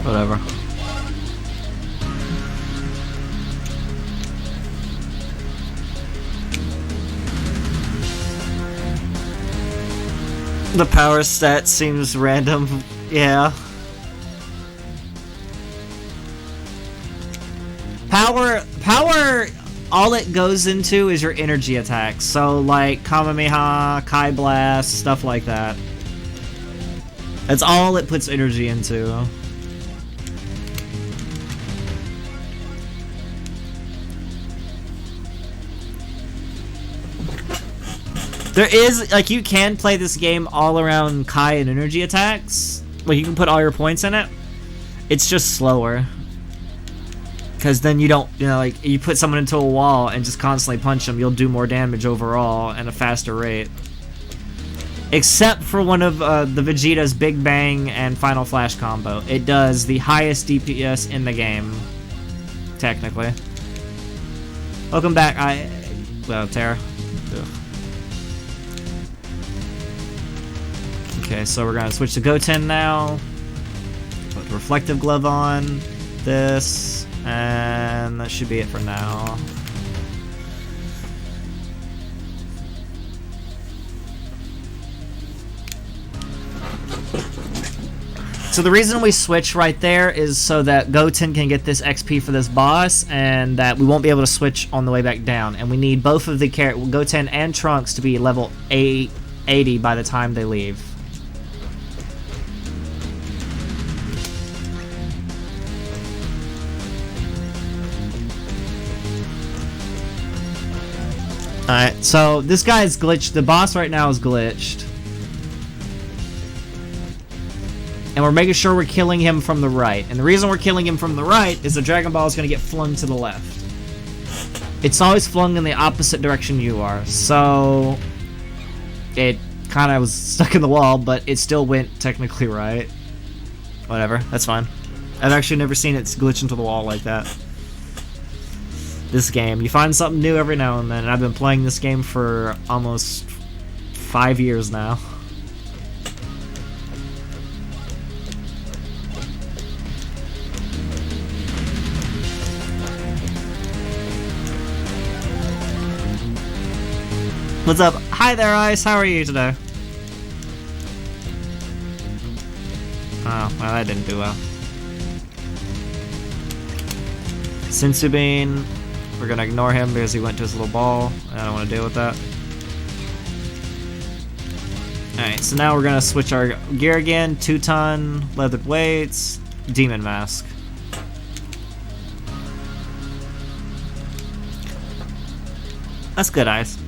S3: Whatever. The power stat seems random, yeah. Power, all it goes into is your energy attacks. So like Kamehameha, Kai Blast, stuff like that. That's all it puts energy into. There is, like, you can play this game all around Kai and energy attacks. Like, you can put all your points in it. It's just slower. Because then you don't, you know, like, you put someone into a wall and just constantly punch them, you'll do more damage overall at a faster rate. Except for one of the Vegeta's Big Bang and Final Flash combo. It does the highest DPS in the game, technically. Welcome back, well, Terra. Ugh. Okay, so we're gonna switch to Goten now. Put the Reflective Glove on. This, and that should be it for now. So the reason we switch right there is so that Goten can get this XP for this boss, and that we won't be able to switch on the way back down. And we need both of the Goten and Trunks to be level 80 by the time they leave. Alright, so this guy is glitched. The boss right now is glitched. And we're making sure we're killing him from the right. And the reason we're killing him from the right is the Dragon Ball is going to get flung to the left. It's always flung in the opposite direction you are. So it kind of was stuck in the wall, but it still went technically right. Whatever, that's fine. I've actually never seen it glitch into the wall like that. This game. You find something new every now and then, and I've been playing this game for almost 5 years now. What's up? Hi there, Ice. How are you today? Oh, well, that didn't do well. Sensu Bean. We're gonna ignore him because he went to his little ball. I don't want to deal with that. Alright, so now we're gonna switch our gear again. 2-ton, leathered weights, demon mask. That's good, Ice.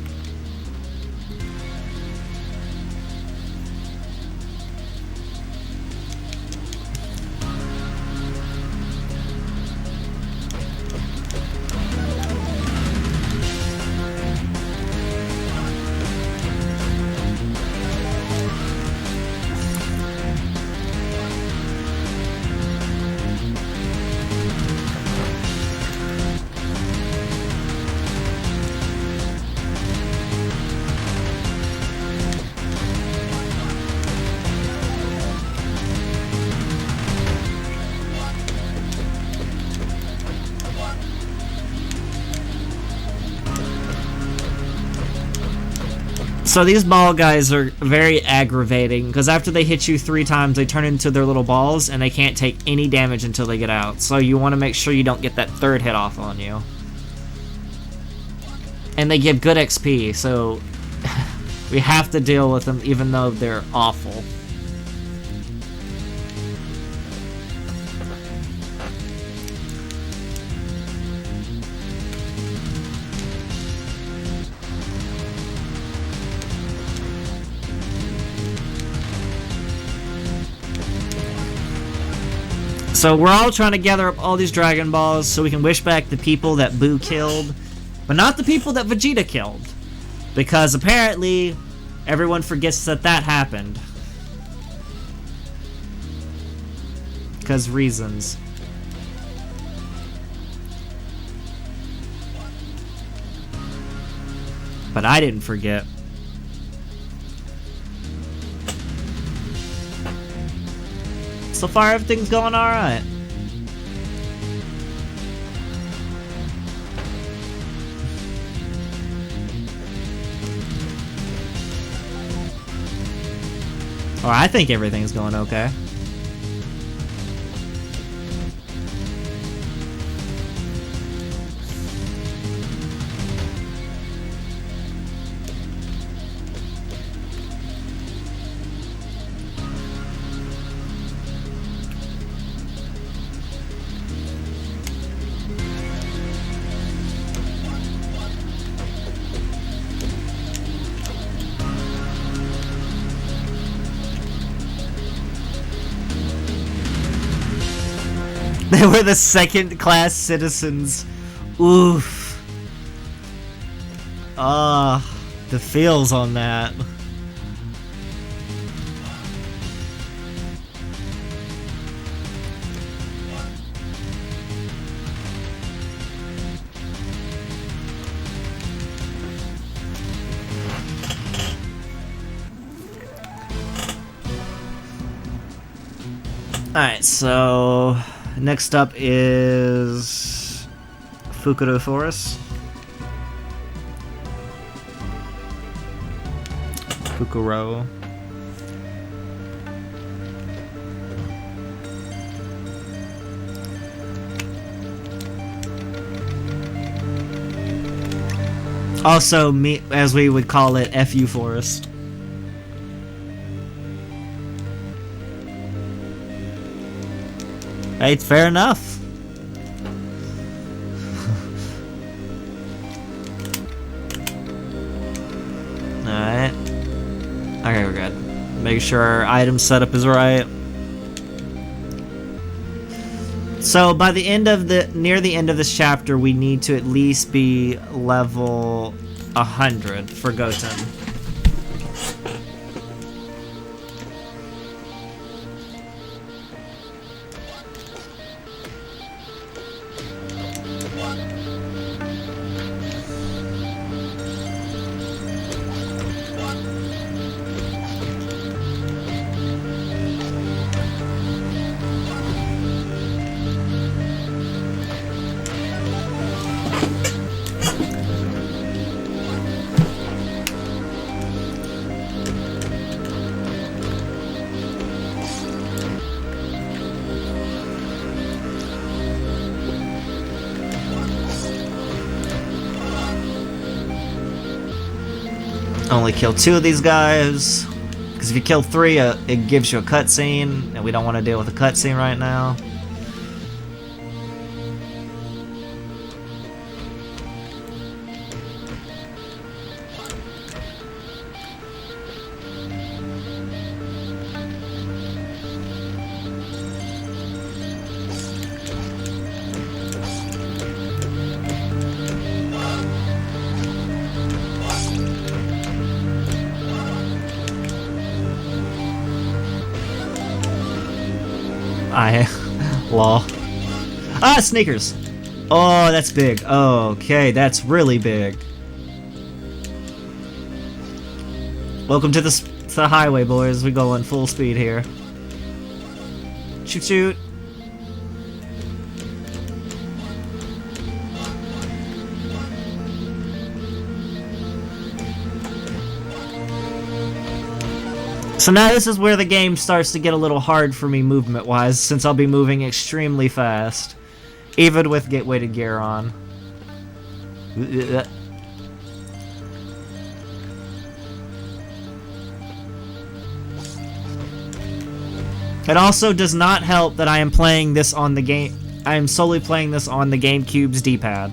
S3: So these ball guys are very aggravating, because after they hit you 3 times, they turn into their little balls, and they can't take any damage until they get out. So you want to make sure you don't get that 3rd hit off on you. And they give good XP, so we have to deal with them even though they're awful. So we're all trying to gather up all these Dragon Balls so we can wish back the people that Boo killed, but not the people that Vegeta killed. Because apparently, everyone forgets that that happened. Because reasons. But I didn't forget. So far, everything's going alright. Or I think everything's going okay. They were the second-class citizens. Oof. Ah, the feels on that. Alright, so next up is Fukuro Forest. Fukuro. Also, as we would call it, FU Forest. Hey, fair enough. Alright. Okay, we're good. Make sure our item setup is right. So by the end of near the end of this chapter, we need to at least be level 100 for Goten. Only kill 2 of these guys, because if you kill 3, it gives you a cutscene, and we don't want to deal with a cutscene right now. Lol. Ah, sneakers! Oh, that's big. Oh, okay, that's really big. Welcome to the highway, boys. We going full speed here. Shoot, shoot. So now this is where the game starts to get a little hard for me movement-wise, since I'll be moving extremely fast, even with weighted gear on. It also does not help that I am playing this on the game. I am solely playing this on the GameCube's D-pad.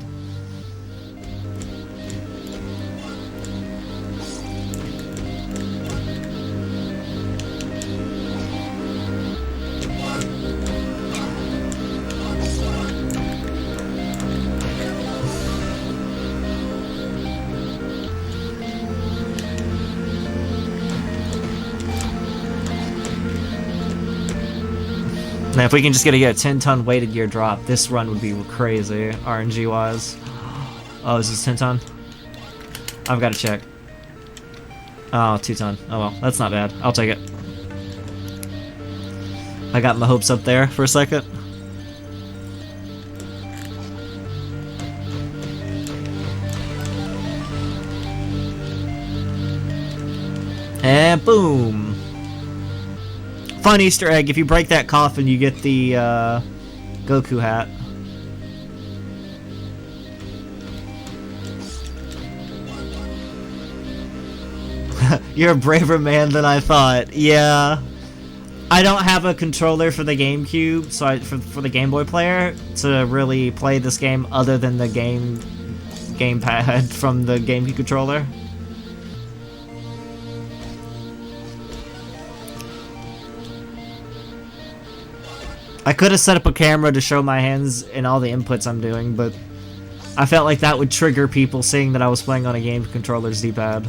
S3: Now, if we can just get a 10-ton weighted gear drop, this run would be crazy, RNG-wise. Oh, is this 10-ton? I've got to check. Oh, 2-ton. Oh well, that's not bad. I'll take it. I got my hopes up there for a second. And boom! Fun Easter egg, if you break that coffin, you get the Goku hat. You're a braver man than I thought. Yeah. I don't have a controller for the GameCube, so for the Game Boy player, to really play this game other than the gamepad from the GameCube controller. I could have set up a camera to show my hands and all the inputs I'm doing, but I felt like that would trigger people seeing that I was playing on a game controller's D-pad.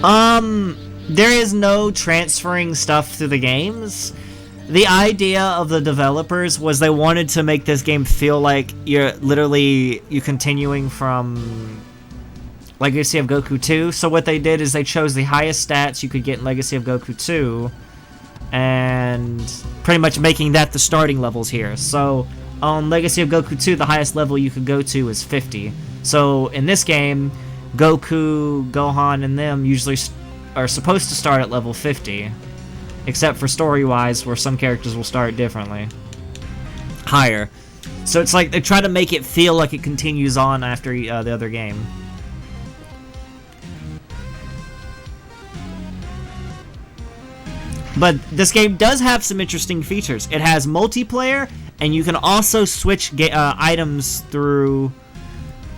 S3: There is no transferring stuff through the games. The idea of the developers was they wanted to make this game feel like you're continuing from Legacy of Goku 2. So what they did is they chose the highest stats you could get in Legacy of Goku 2 and pretty much making that the starting levels here. So on Legacy of Goku 2, the highest level you could go to is 50. So in this game, Goku, Gohan, and them usually are supposed to start at level 50. Except for story-wise, where some characters will start differently. Higher. So it's like they try to make it feel like it continues on after the other game. But this game does have some interesting features. It has multiplayer, and you can also switch items through...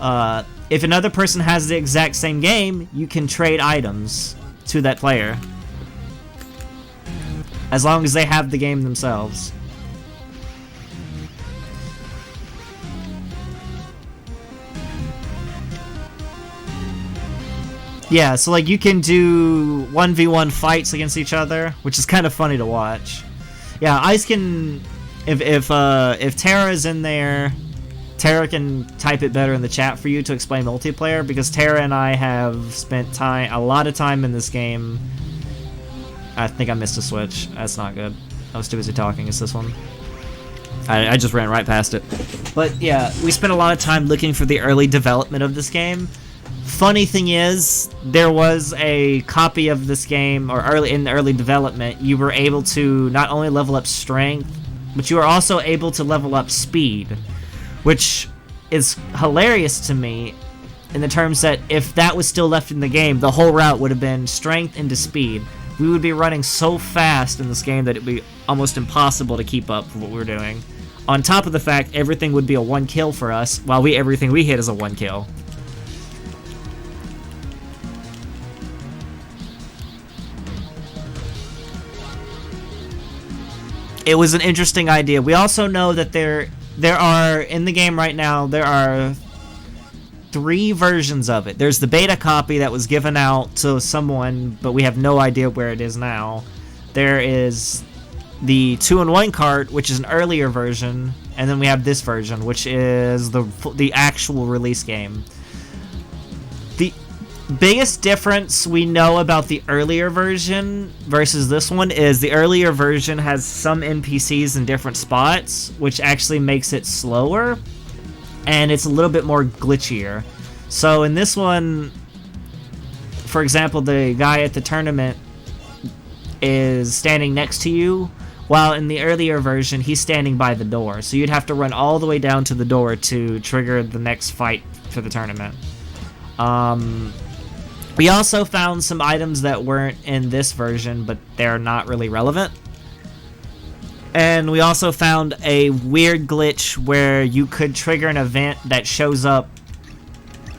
S3: if another person has the exact same game, you can trade items to that player. As long as they have the game themselves. Yeah, so like you can do 1v1 fights against each other, which is kind of funny to watch. Yeah, Ice can... If Tara is in there, Tara can type it better in the chat for you to explain multiplayer, because Tara and I have spent a lot of time in this game. I think I missed a switch. That's not good. I was too busy talking. It's this one. I just ran right past it. But yeah, we spent a lot of time looking for the early development of this game. Funny thing is, there was a copy of this game, or in the early development, you were able to not only level up strength, but you were also able to level up speed, which is hilarious to me in the terms that if that was still left in the game, the whole route would have been strength into speed. We would be running so fast in this game that it would be almost impossible to keep up with what we're doing. On top of the fact, everything would be a 1 kill for us, while everything we hit is a 1 kill. It was an interesting idea. We also know that there are, in the game right now, there are 3 versions of it. There's the beta copy that was given out to someone, but we have no idea where it is now. There is the 2-in-1 cart, which is an earlier version, and then we have this version, which is the actual release game. The biggest difference we know about the earlier version versus this one is the earlier version has some NPCs in different spots, which actually makes it slower, and it's a little bit more glitchier. So in this one, for example, the guy at the tournament is standing next to you, while in the earlier version, he's standing by the door. So you'd have to run all the way down to the door to trigger the next fight for the tournament. We also found some items that weren't in this version, but they're not really relevant. And we also found a weird glitch where you could trigger an event that shows up.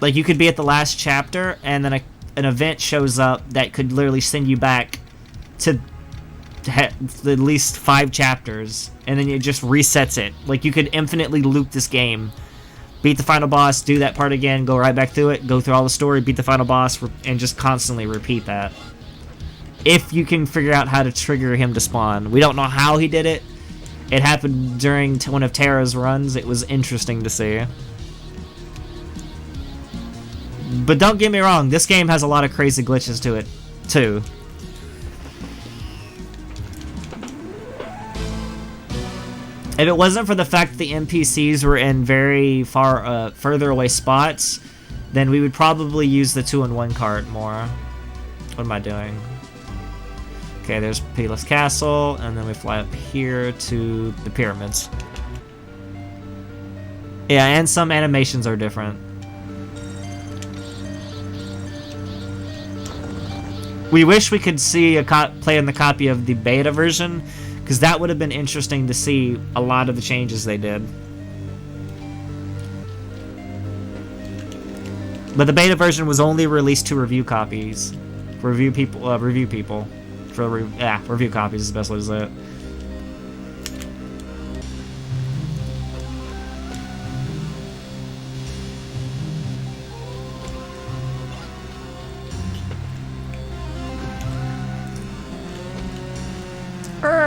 S3: Like, you could be at the last chapter, and then an event shows up that could literally send you back to at least 5 chapters, and then it just resets it. Like, you could infinitely loop this game. Beat the final boss, do that part again, go right back through it, go through all the story, beat the final boss, and just constantly repeat that. If you can figure out how to trigger him to spawn. We don't know how he did it. It happened during one of Terra's runs. It was interesting to see. But don't get me wrong, this game has a lot of crazy glitches to it, too. If it wasn't for the fact that the NPCs were in very far, further away spots, then we would probably use the 2-in-1 cart more. What am I doing? Okay, there's Peeless Castle, and then we fly up here to the pyramids. Yeah, and some animations are different. We wish we could see play in the copy of the beta version, because that would have been interesting to see a lot of the changes they did. But the beta version was only released to review copies. Review people. Review copies is the best way to say it.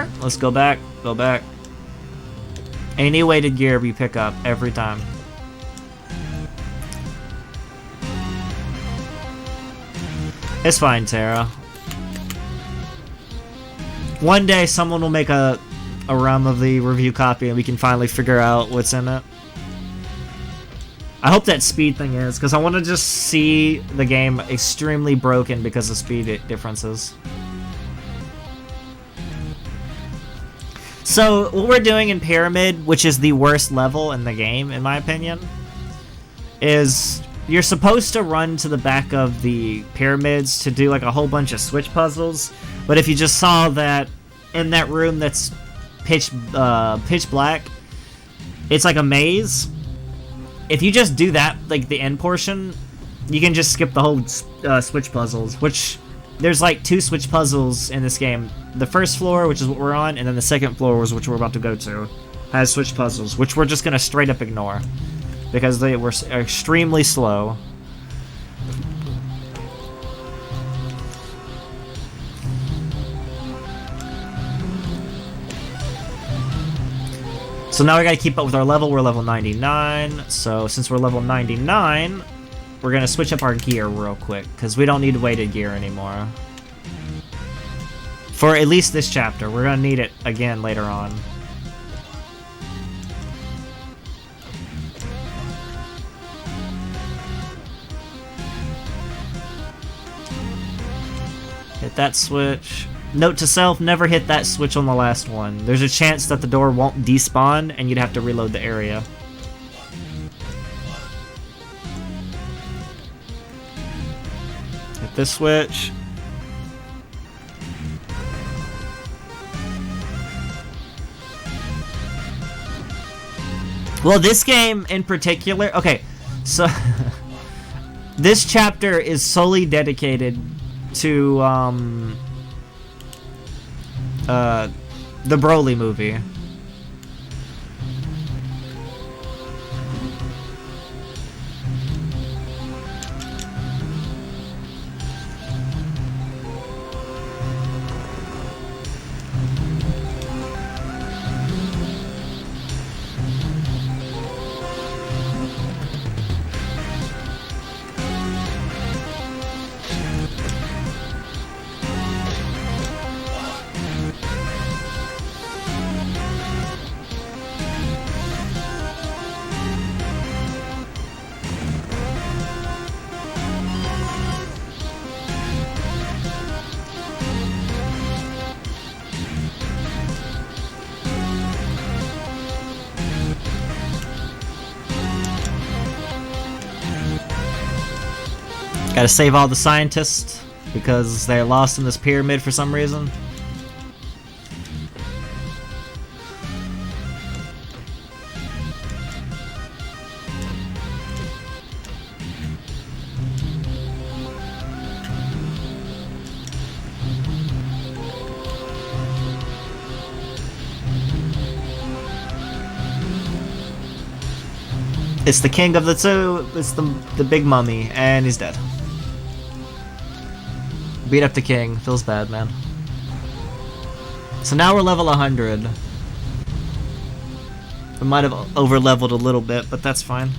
S3: gear. Let's go back. Go back. Any weighted gear we pick up every time. It's fine, Tara. One day someone will make a run of the review copy and we can finally figure out what's in it. I hope that speed thing is, because I want to just see the game extremely broken because of speed differences. So, what we're doing in Pyramid, which is the worst level in the game, in my opinion, is you're supposed to run to the back of the pyramids to do like a whole bunch of switch puzzles, but if you just saw that in that room that's pitch black, it's like a maze. If you just do that, like the end portion, you can just skip the whole switch puzzles, which there's like 2 switch puzzles in this game. The first floor, which is what we're on, and then the second floor, which we're about to go to, has switch puzzles, which we're just gonna straight up ignore because they were extremely slow. So now we gotta keep up with our level. We're level 99. So since we're level 99, we're gonna switch up our gear real quick because we don't need weighted gear anymore. For at least this chapter. We're gonna need it again later on. Hit that switch. Note to self, never hit that switch on the last one. There's a chance that the door won't despawn and you'd have to reload the area. Hit this switch. Well, this game in particular... Okay, so... this chapter is solely dedicated to, the Broly movie. Gotta save all the scientists because they're lost in this pyramid for some reason. It's the king of the two. It's the big mummy, and he's dead. Beat up the king. Feels bad, man. So now we're level 100. We might have over-leveled a little bit, but that's fine.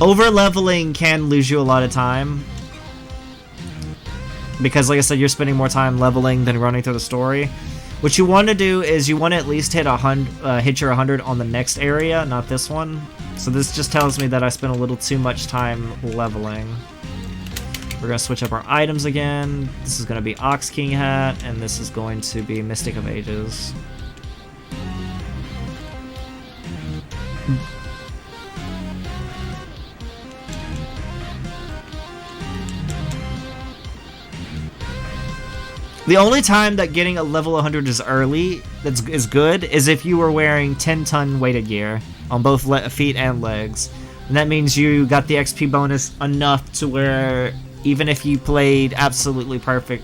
S3: Over-leveling can lose you a lot of time. Because, like I said, you're spending more time leveling than running through the story. What you want to do is you want to at least hit hit your 100 on the next area, not this one. So this just tells me that I spent a little too much time leveling. We're going to switch up our items again. This is going to be Ox King Hat, and this is going to be Mystic of Ages. The only time that getting a level 100 is early, is good, is if you were wearing 10-ton weighted gear on both feet and legs. And that means you got the XP bonus enough to where even if you played absolutely perfect,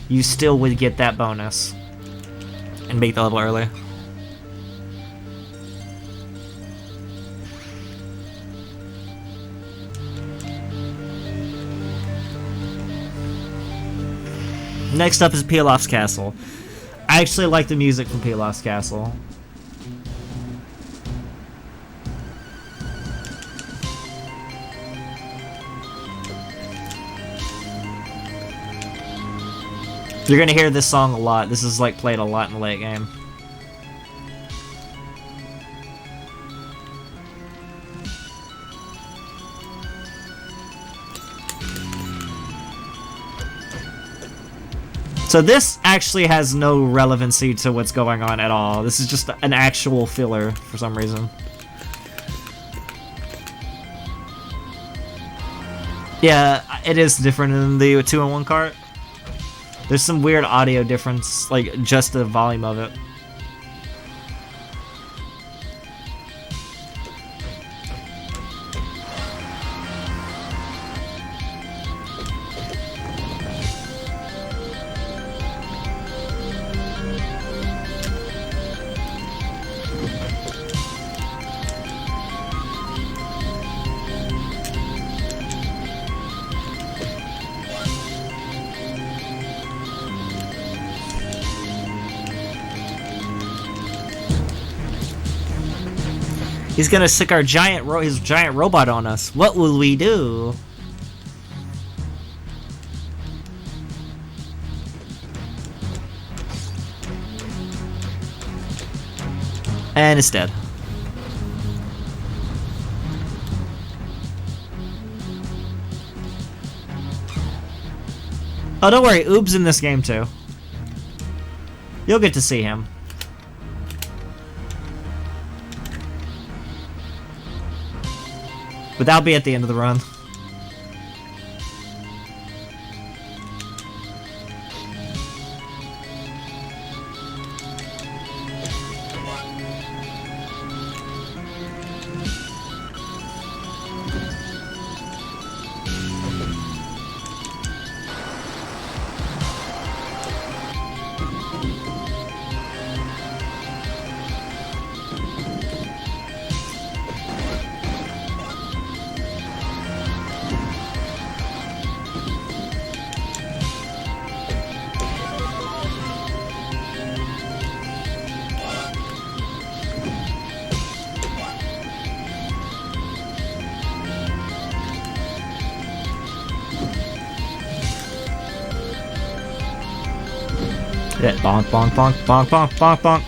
S3: you still would get that bonus and make the level early. Next up is Pilaf's Castle. I actually like the music from Pilaf's Castle. You're gonna hear this song a lot. This is like played a lot in the late game. So this actually has no relevancy to what's going on at all. This is just an actual filler for some reason. Yeah, it is different in the 2-in-1 cart. There's some weird audio difference, like just the volume of it. He's gonna stick our his giant robot on us. What will we do? And it's dead. Oh, don't worry, Oob's in this game too. You'll get to see him. But that'll be at the end of the run. Yeah, bonk, bonk, bonk, bonk, bonk, bonk, bonk.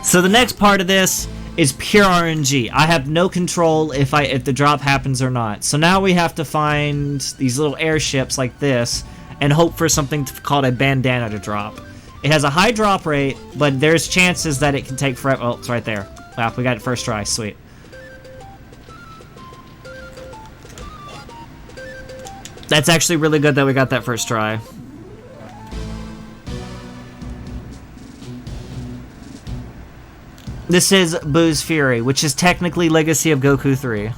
S3: So the next part of this is pure RNG. I have no control if the drop happens or not. So now we have to find these little airships like this and hope for something called a bandana to drop. It has a high drop rate, but there's chances that it can take forever. Oh, it's right there. Wow, we got it first try. Sweet. That's actually really good that we got that first try. This is Boo's Fury, which is technically Legacy of Goku 3.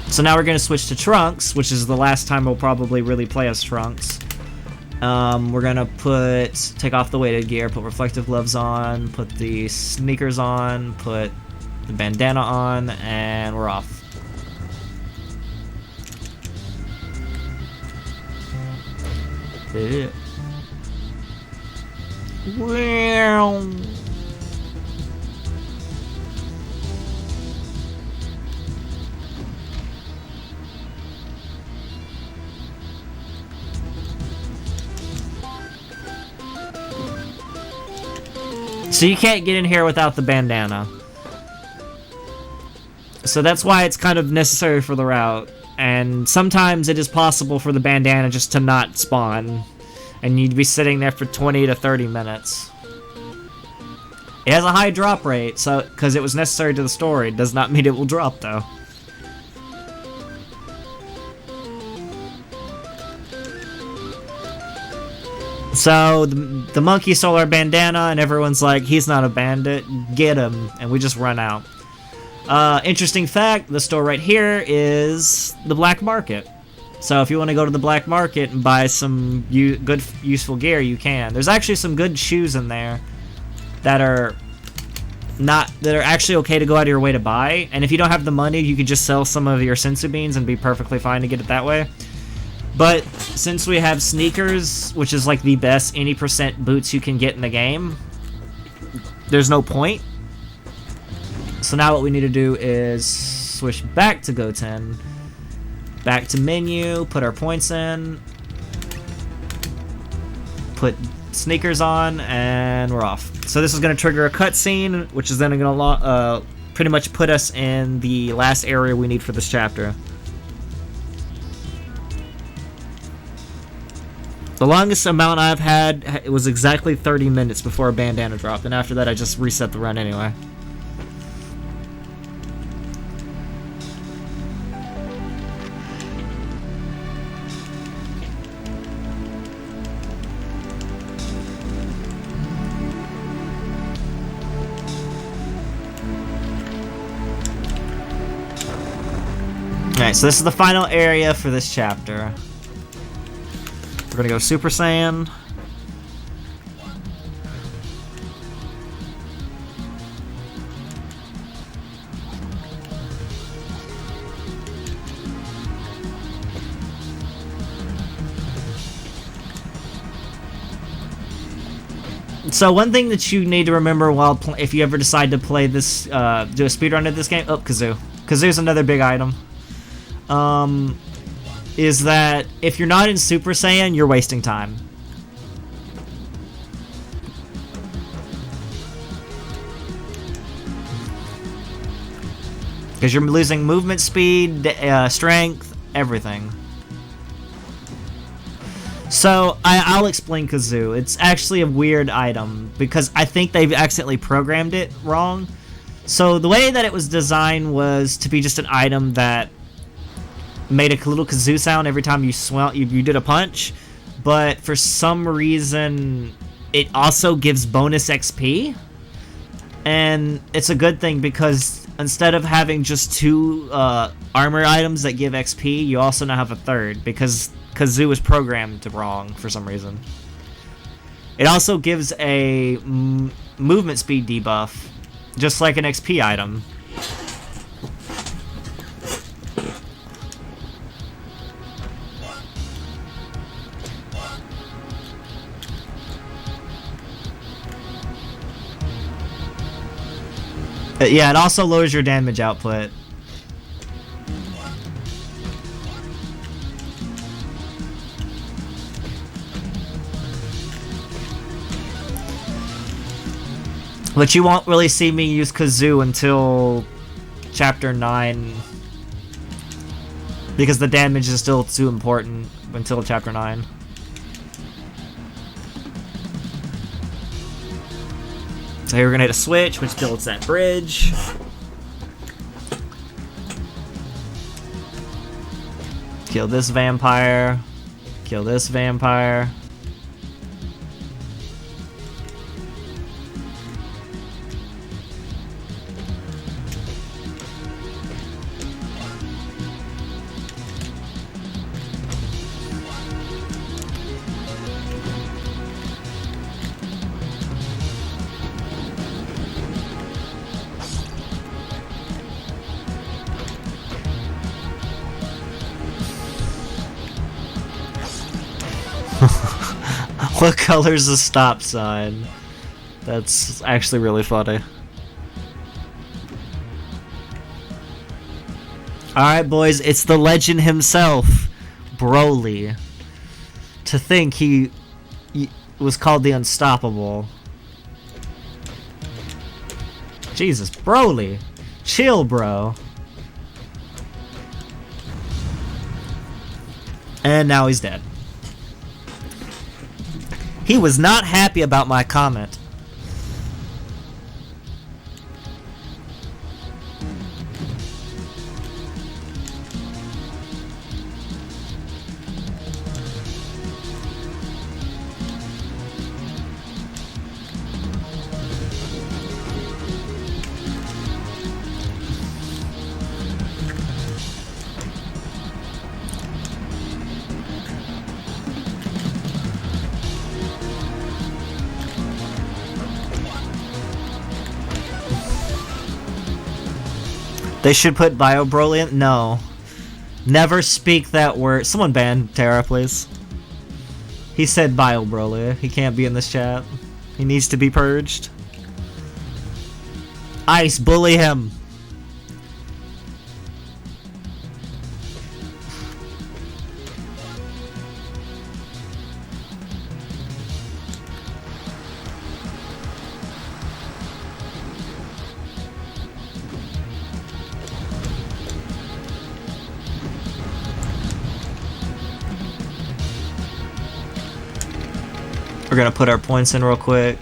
S3: So now we're going to switch to Trunks, which is the last time we'll probably really play as Trunks. We're going to take off the weighted gear, put reflective gloves on, put the sneakers on, put the bandana on, and we're off. Wow. So you can't get in here without the bandana. So that's why it's kind of necessary for the route. And sometimes it is possible for the bandana just to not spawn. And you'd be sitting there for 20 to 30 minutes. It has a high drop rate, so because it was necessary to the story, does not mean it will drop though. So the monkey stole our bandana, and everyone's like, "He's not a bandit, get him!" And we just run out. Interesting fact: the store right here is the black market. So if you want to go to the black market and buy some good, useful gear, you can. There's actually some good shoes in there that are that are actually okay to go out of your way to buy. And if you don't have the money, you could just sell some of your sensu beans and be perfectly fine to get it that way. But since we have sneakers, which is like the best any percent boots you can get in the game, there's no point. So now what we need to do is switch back to Goten, back to menu, put our points in, put sneakers on, and we're off. So this is going to trigger a cutscene, which is then going to pretty much put us in the last area we need for this chapter. The longest amount I've had, it was exactly 30 minutes before a bandana dropped, and after that I just reset the run anyway. Alright, so this is the final area for this chapter. We're gonna go Super Saiyan. So one thing that you need to remember while if you ever decide to play this, do a speedrun of this game, Kazoo. Kazoo's another big item. Is that if you're not in Super Saiyan, you're wasting time. Because you're losing movement speed, strength, everything. So, I'll explain Kazoo. It's actually a weird item, because I think they've accidentally programmed it wrong. So, the way that it was designed was to be just an item that made a little kazoo sound every time you did a punch, but for some reason it also gives bonus XP, and it's a good thing because instead of having just 2 armor items that give XP, you also now have a third because kazoo is programmed wrong for some reason. It also gives a movement speed debuff, just like an XP item. Yeah, it also lowers your damage output. But you won't really see me use Kazoo until Chapter 9. Because the damage is still too important until Chapter 9. So here we're gonna hit a switch, which builds that bridge. Kill this vampire. Kill this vampire. What color's the stop sign? That's actually really funny. Alright boys, it's the legend himself, Broly. To think he was called the Unstoppable. Jesus, Broly. Chill, bro. And now he's dead. He was not happy about my comment. They should put Bio Broly in. No. Never speak that word. Someone ban Terra, please. He said Bio Broly. He can't be in this chat. He needs to be purged. Ice, bully him. We're gonna put our points in real quick.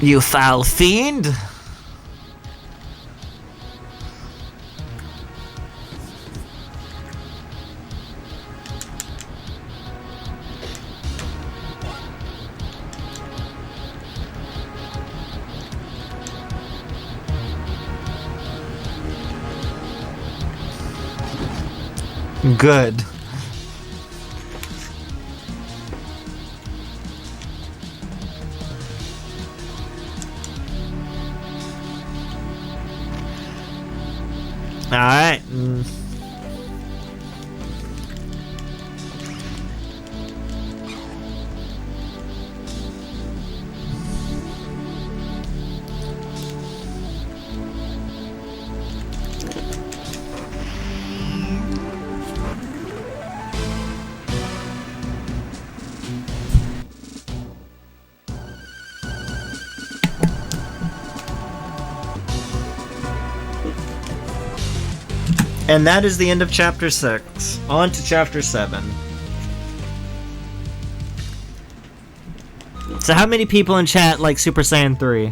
S3: You foul fiend! Good. Alright. And that is the end of chapter 6. On to chapter 7. So how many people in chat like Super Saiyan 3?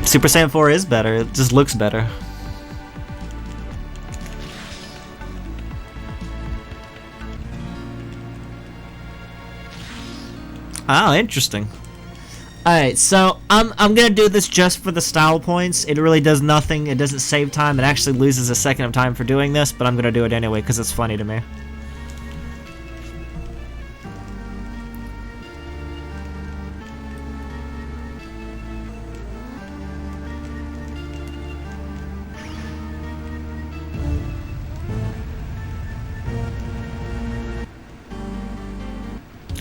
S3: Super Saiyan 4 is better, it just looks better. Oh, interesting. Alright, so I'm gonna do this just for the style points. It really does nothing, it doesn't save time, it actually loses a second of time for doing this, but I'm gonna do it anyway because it's funny to me.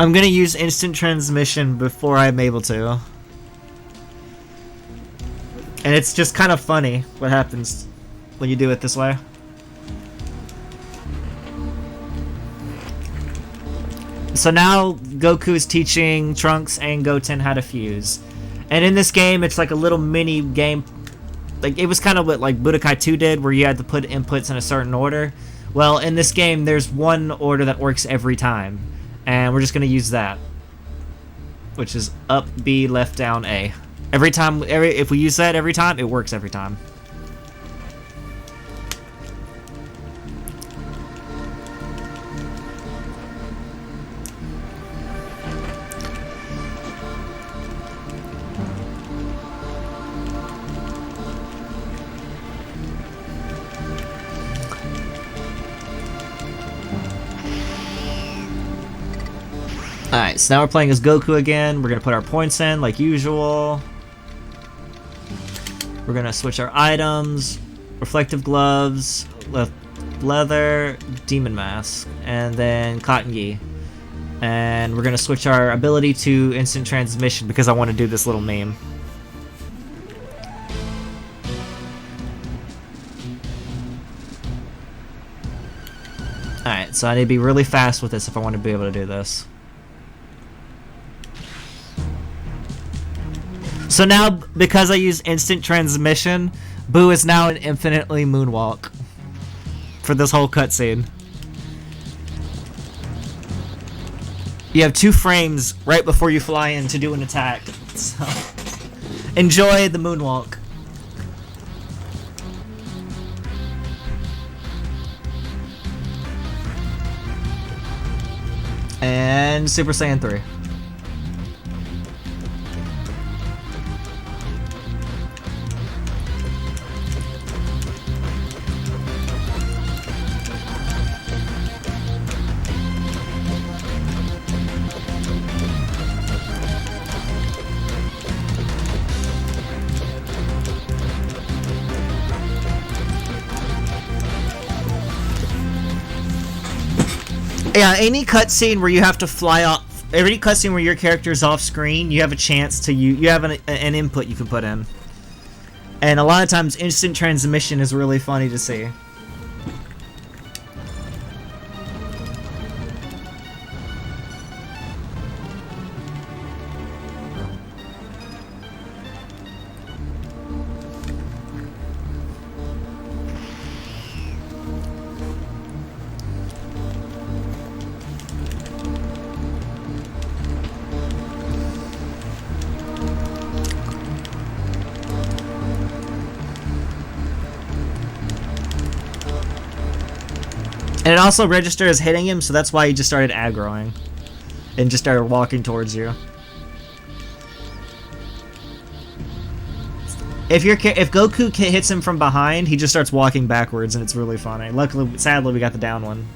S3: I'm gonna use instant transmission before I'm able to. And it's just kind of funny what happens when you do it this way. So now Goku is teaching Trunks and Goten how to fuse. And in this game, it's like a little mini game. Like, it was kind of what like Budokai 2 did, where you had to put inputs in a certain order. Well, in this game, there's one order that works every time. And we're just going to use that, which is up B, left down A. Every time, if we use that every time, it works every time. Alright, so now we're playing as Goku again. We're going to put our points in like usual. We're going to switch our items. Reflective gloves, leather, demon mask, and then cotton gi. And we're going to switch our ability to instant transmission because I want to do this little meme. Alright, so I need to be really fast with this if I want to be able to do this. So now, because I use instant transmission, Boo is now an infinitely moonwalk for this whole cutscene. You have 2 frames right before you fly in to do an attack. So enjoy the moonwalk. And Super Saiyan 3. Yeah, any cutscene where you have to fly off, every cutscene where your character's off screen, you have a chance to you have an input you can put in, and a lot of times instant transmission is really funny to see. And it also registered as hitting him, so that's why he just started aggroing. And just started walking towards you. If Goku hits him from behind, he just starts walking backwards, and it's really funny. Luckily, sadly, we got the down one.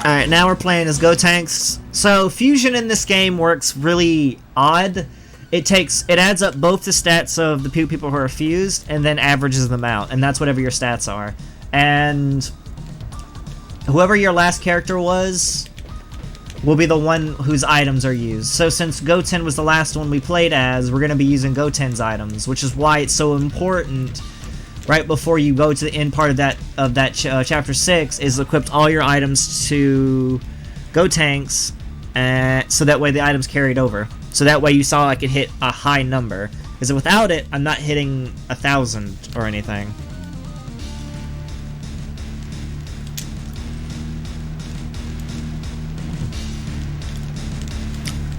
S3: Alright, now we're playing as Gotenks. So, fusion in this game works really odd. It adds up both the stats of the people who are fused, and then averages them out, and that's whatever your stats are. And whoever your last character was will be the one whose items are used. So since Goten was the last one we played as, we're going to be using Goten's items, which is why it's so important right before you go to the end part of that chapter 6 is equip all your items to Gotenks, so that way the items carried over. So that way you saw I could hit a high number. Because without it, I'm not hitting 1,000 or anything.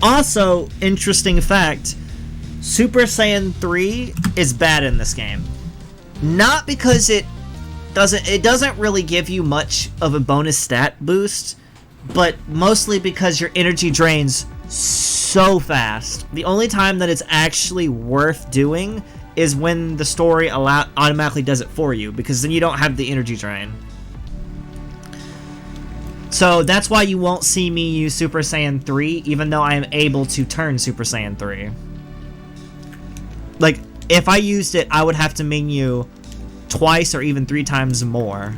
S3: Also, interesting fact, Super Saiyan 3 is bad in this game. Not because it doesn't really give you much of a bonus stat boost, but mostly because your energy drains so fast. The only time that it's actually worth doing is when the story automatically does it for you, because then you don't have the energy drain. So that's why you won't see me use Super Saiyan 3, even though I am able to turn Super Saiyan 3. Like, if I used it, I would have to menu twice or even 3 times more.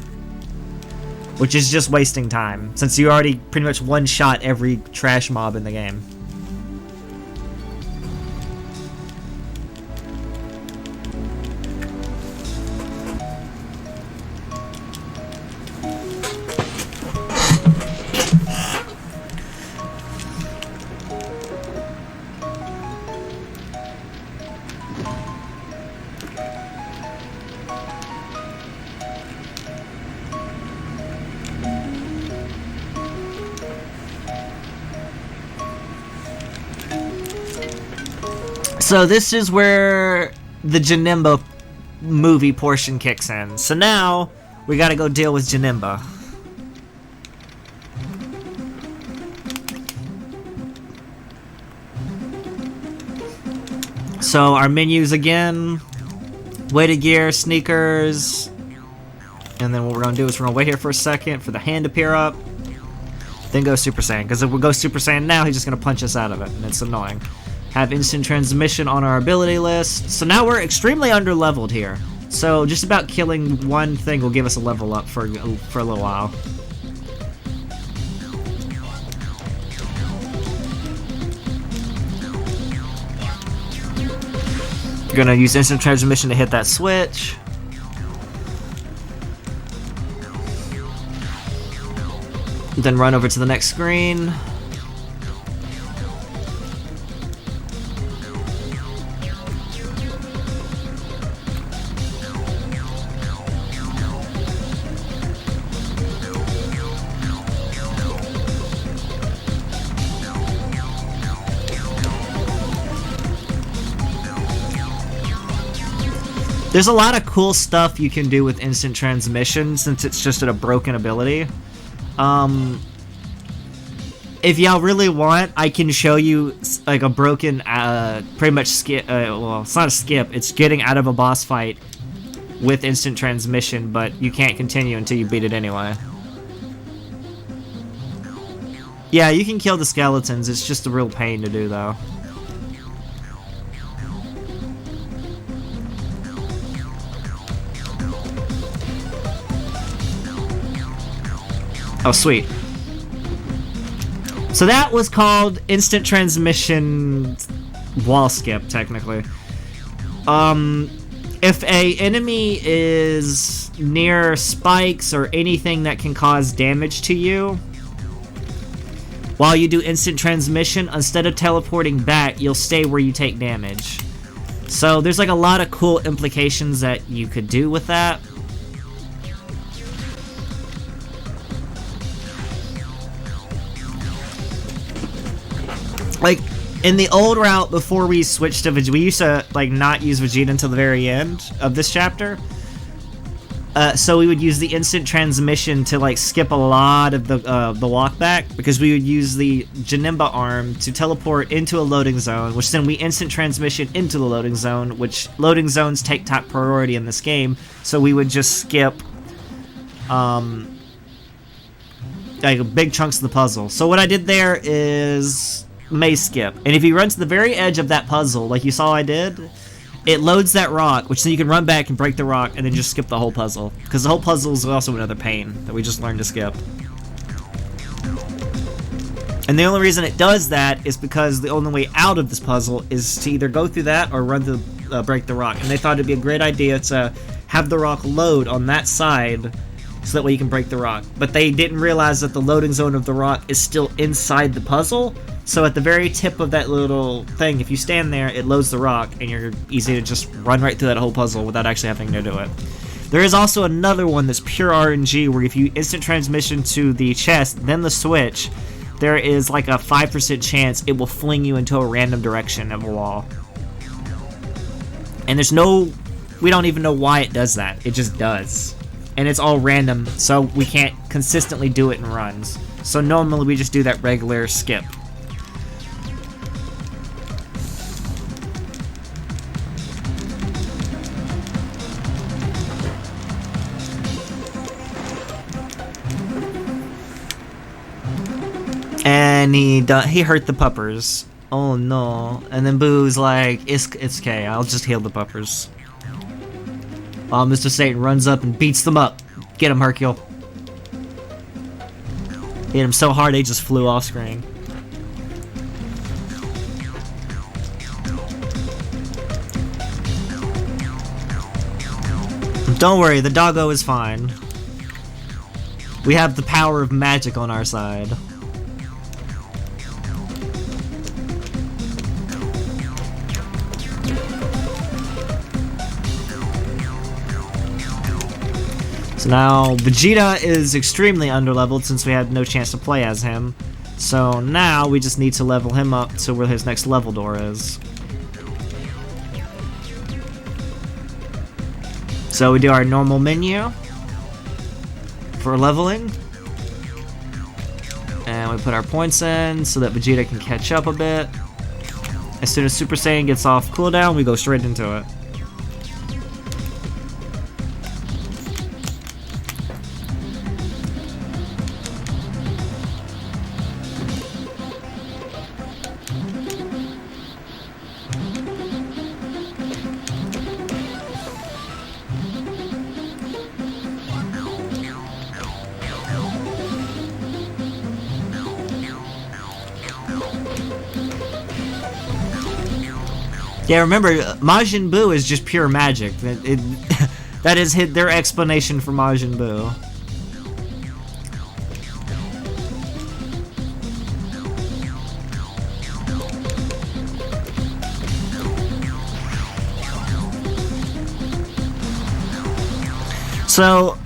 S3: Which is just wasting time, since you already pretty much one-shot every trash mob in the game. So this is where the Janemba movie portion kicks in. So now, we gotta go deal with Janemba. So our menus again, weighted gear, sneakers, and then what we're gonna do is we're gonna wait here for a second for the hand to appear up, then go Super Saiyan, because if we go Super Saiyan now, he's just gonna punch us out of it, and it's annoying. Have instant transmission on our ability list. So now we're extremely under-leveled here. So just about killing one thing will give us a level up for a little while. You're gonna use instant transmission to hit that switch. Then run over to the next screen. There's a lot of cool stuff you can do with instant transmission since it's just a broken ability. If y'all really want, I can show you like a broken, pretty much skip. Well, it's not a skip. It's getting out of a boss fight with instant transmission, but you can't continue until you beat it anyway. Yeah, you can kill the skeletons. It's just a real pain to do, though. Oh, sweet. So that was called instant transmission wall skip, technically. If a enemy is near spikes or anything that can cause damage to you, while you do instant transmission, instead of teleporting back, you'll stay where you take damage. So there's like a lot of cool implications that you could do with that. Like, in the old route before we switched to Vegeta, we used to, like, not use Vegeta until the very end of this chapter. So we would use the instant transmission to, like, skip a lot of the walk back, because we would use the Janemba arm to teleport into a loading zone, which then we instant transmission into the loading zone, which loading zones take top priority in this game, so we would just skip, like, big chunks of the puzzle. So what I did there is maze skip, and if you run to the very edge of that puzzle, like you saw I did, it loads that rock, which then you can run back and break the rock and then just skip the whole puzzle, because the whole puzzle is also another pain that we just learned to skip. And the only reason it does that is because the only way out of this puzzle is to either go through that or run to break the rock, and they thought it'd be a great idea to have the rock load on that side so that way you can break the rock. But they didn't realize that the loading zone of the rock is still inside the puzzle, so at the very tip of that little thing, if you stand there, it loads the rock, and you're easy to just run right through that whole puzzle without actually having to do it. There is also another one that's pure RNG, where if you instant transmission to the chest, then the switch, there is like a 5% chance it will fling you into a random direction of a wall. And we don't even know why it does that. It just does. And it's all random, so we can't consistently do it in runs. So normally we just do that regular skip. And he hurt the puppers. Oh no. And then Boo's like, it's okay, I'll just heal the puppers. While Mr. Satan runs up and beats them up. Get him, Hercule. Hit him so hard they just flew off screen. Don't worry, the doggo is fine. We have the power of magic on our side. So now, Vegeta is extremely underleveled since we had no chance to play as him. So now, we just need to level him up to where his next level door is. So we do our normal menu for leveling. And we put our points in so that Vegeta can catch up a bit. As soon as Super Saiyan gets off cooldown, we go straight into it. Yeah, remember, Majin Buu is just pure magic. That is their explanation for Majin Buu. So,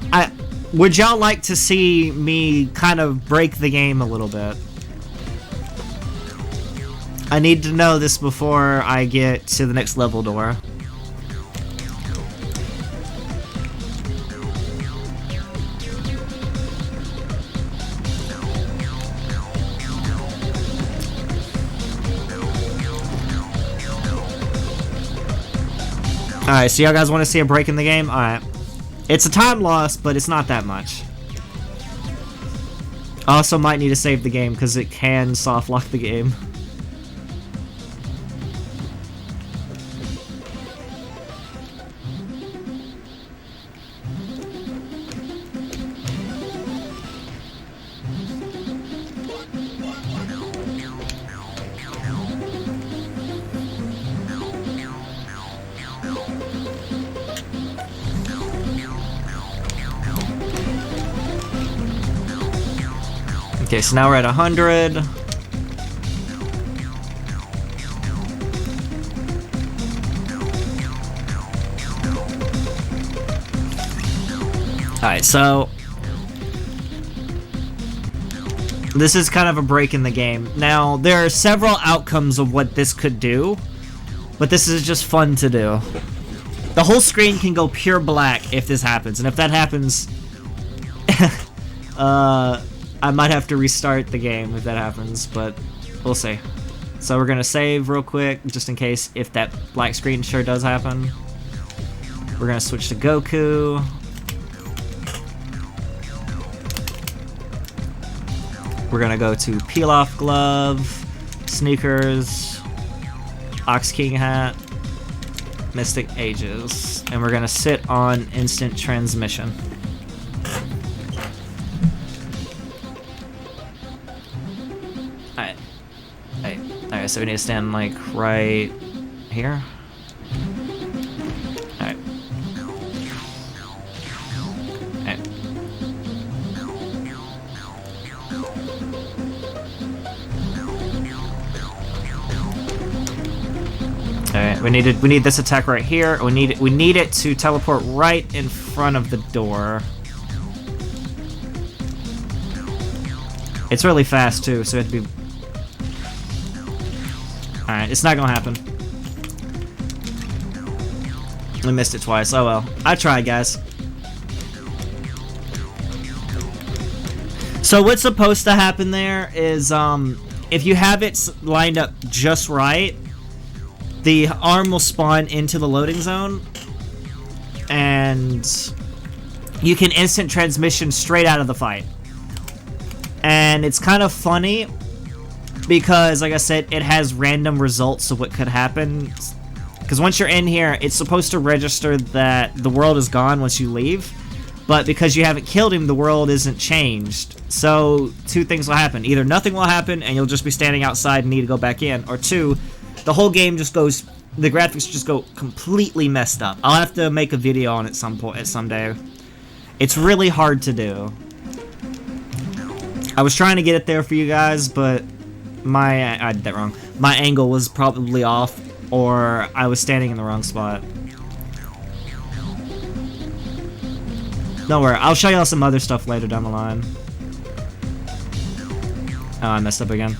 S3: would y'all like to see me kind of break the game a little bit? I need to know this before I get to the next level door. Alright, so y'all guys want to see a break in the game? Alright. It's a time loss, but it's not that much. I also might need to save the game, because it can soft lock the game. Okay, so now we're at 100. Alright, so this is kind of a break in the game. Now, there are several outcomes of what this could do, but this is just fun to do. The whole screen can go pure black if this happens, and if that happens, I might have to restart the game if that happens, but we'll see. So we're gonna save real quick, just in case if that black screen sure does happen. We're gonna switch to Goku. We're gonna go to Peel Off Glove, Sneakers, Ox King Hat, Mystic Ages, and we're gonna sit on Instant Transmission. Alright, so we need to stand like right here. Alright. Alright. Alright, we need this attack right here. We need it to teleport right in front of the door. It's really fast too, so it have to be. Alright, it's not gonna happen. We missed it twice. Oh well. I tried, guys. So what's supposed to happen there is, if you have it lined up just right, the arm will spawn into the loading zone, and you can instant transmission straight out of the fight. And it's kind of funny, because, like I said, it has random results of what could happen. Because once you're in here, it's supposed to register that the world is gone once you leave. But because you haven't killed him, the world isn't changed. So, two things will happen. Either nothing will happen, and you'll just be standing outside and need to go back in. Or two, the whole game just goes... The graphics just go completely messed up. I'll have to make a video on it someday. It's really hard to do. I was trying to get it there for you guys, but... I did that wrong. My angle was probably off, or I was standing in the wrong spot. Don't worry, I'll show y'all some other stuff later down the line. Oh, I messed up again.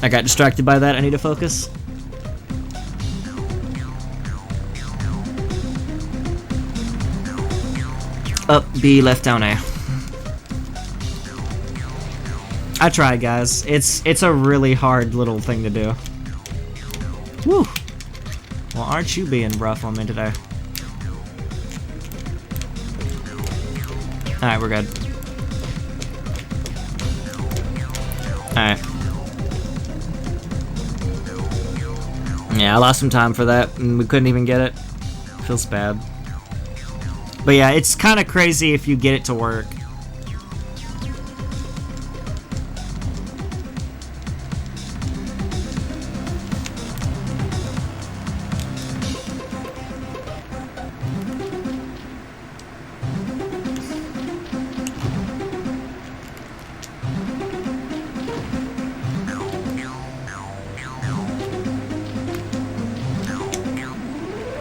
S3: I got distracted by that, I need to focus. Up, B, left, down, A. I tried, guys. It's a really hard little thing to do. Woo! Well, aren't you being rough on me today? Alright, we're good. Alright. Yeah, I lost some time for that, and we couldn't even get it. Feels bad. But yeah, it's kind of crazy if you get it to work.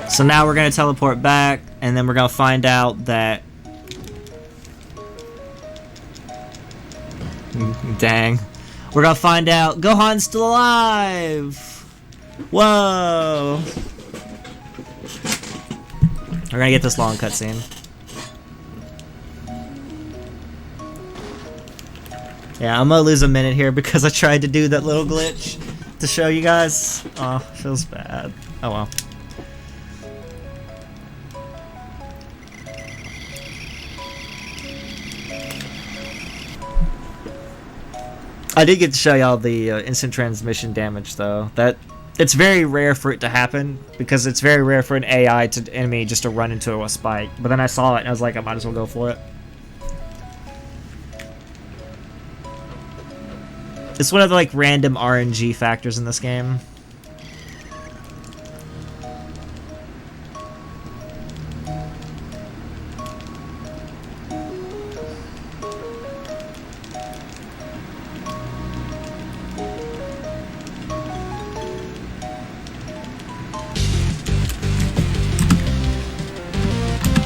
S3: So now we're going to teleport back, and then we're going to find out that... Dang. We're going to find out Gohan's still alive! Whoa! We're going to get this long cutscene. Yeah, I'm going to lose a minute here because I tried to do that little glitch to show you guys. Oh, feels bad. Oh well. I did get to show y'all the instant transmission damage, though. It's very rare for it to happen, because it's very rare for an AI to enemy just to run into a spike. But then I saw it, and I was like, I might as well go for it. It's one of the, like, random RNG factors in this game.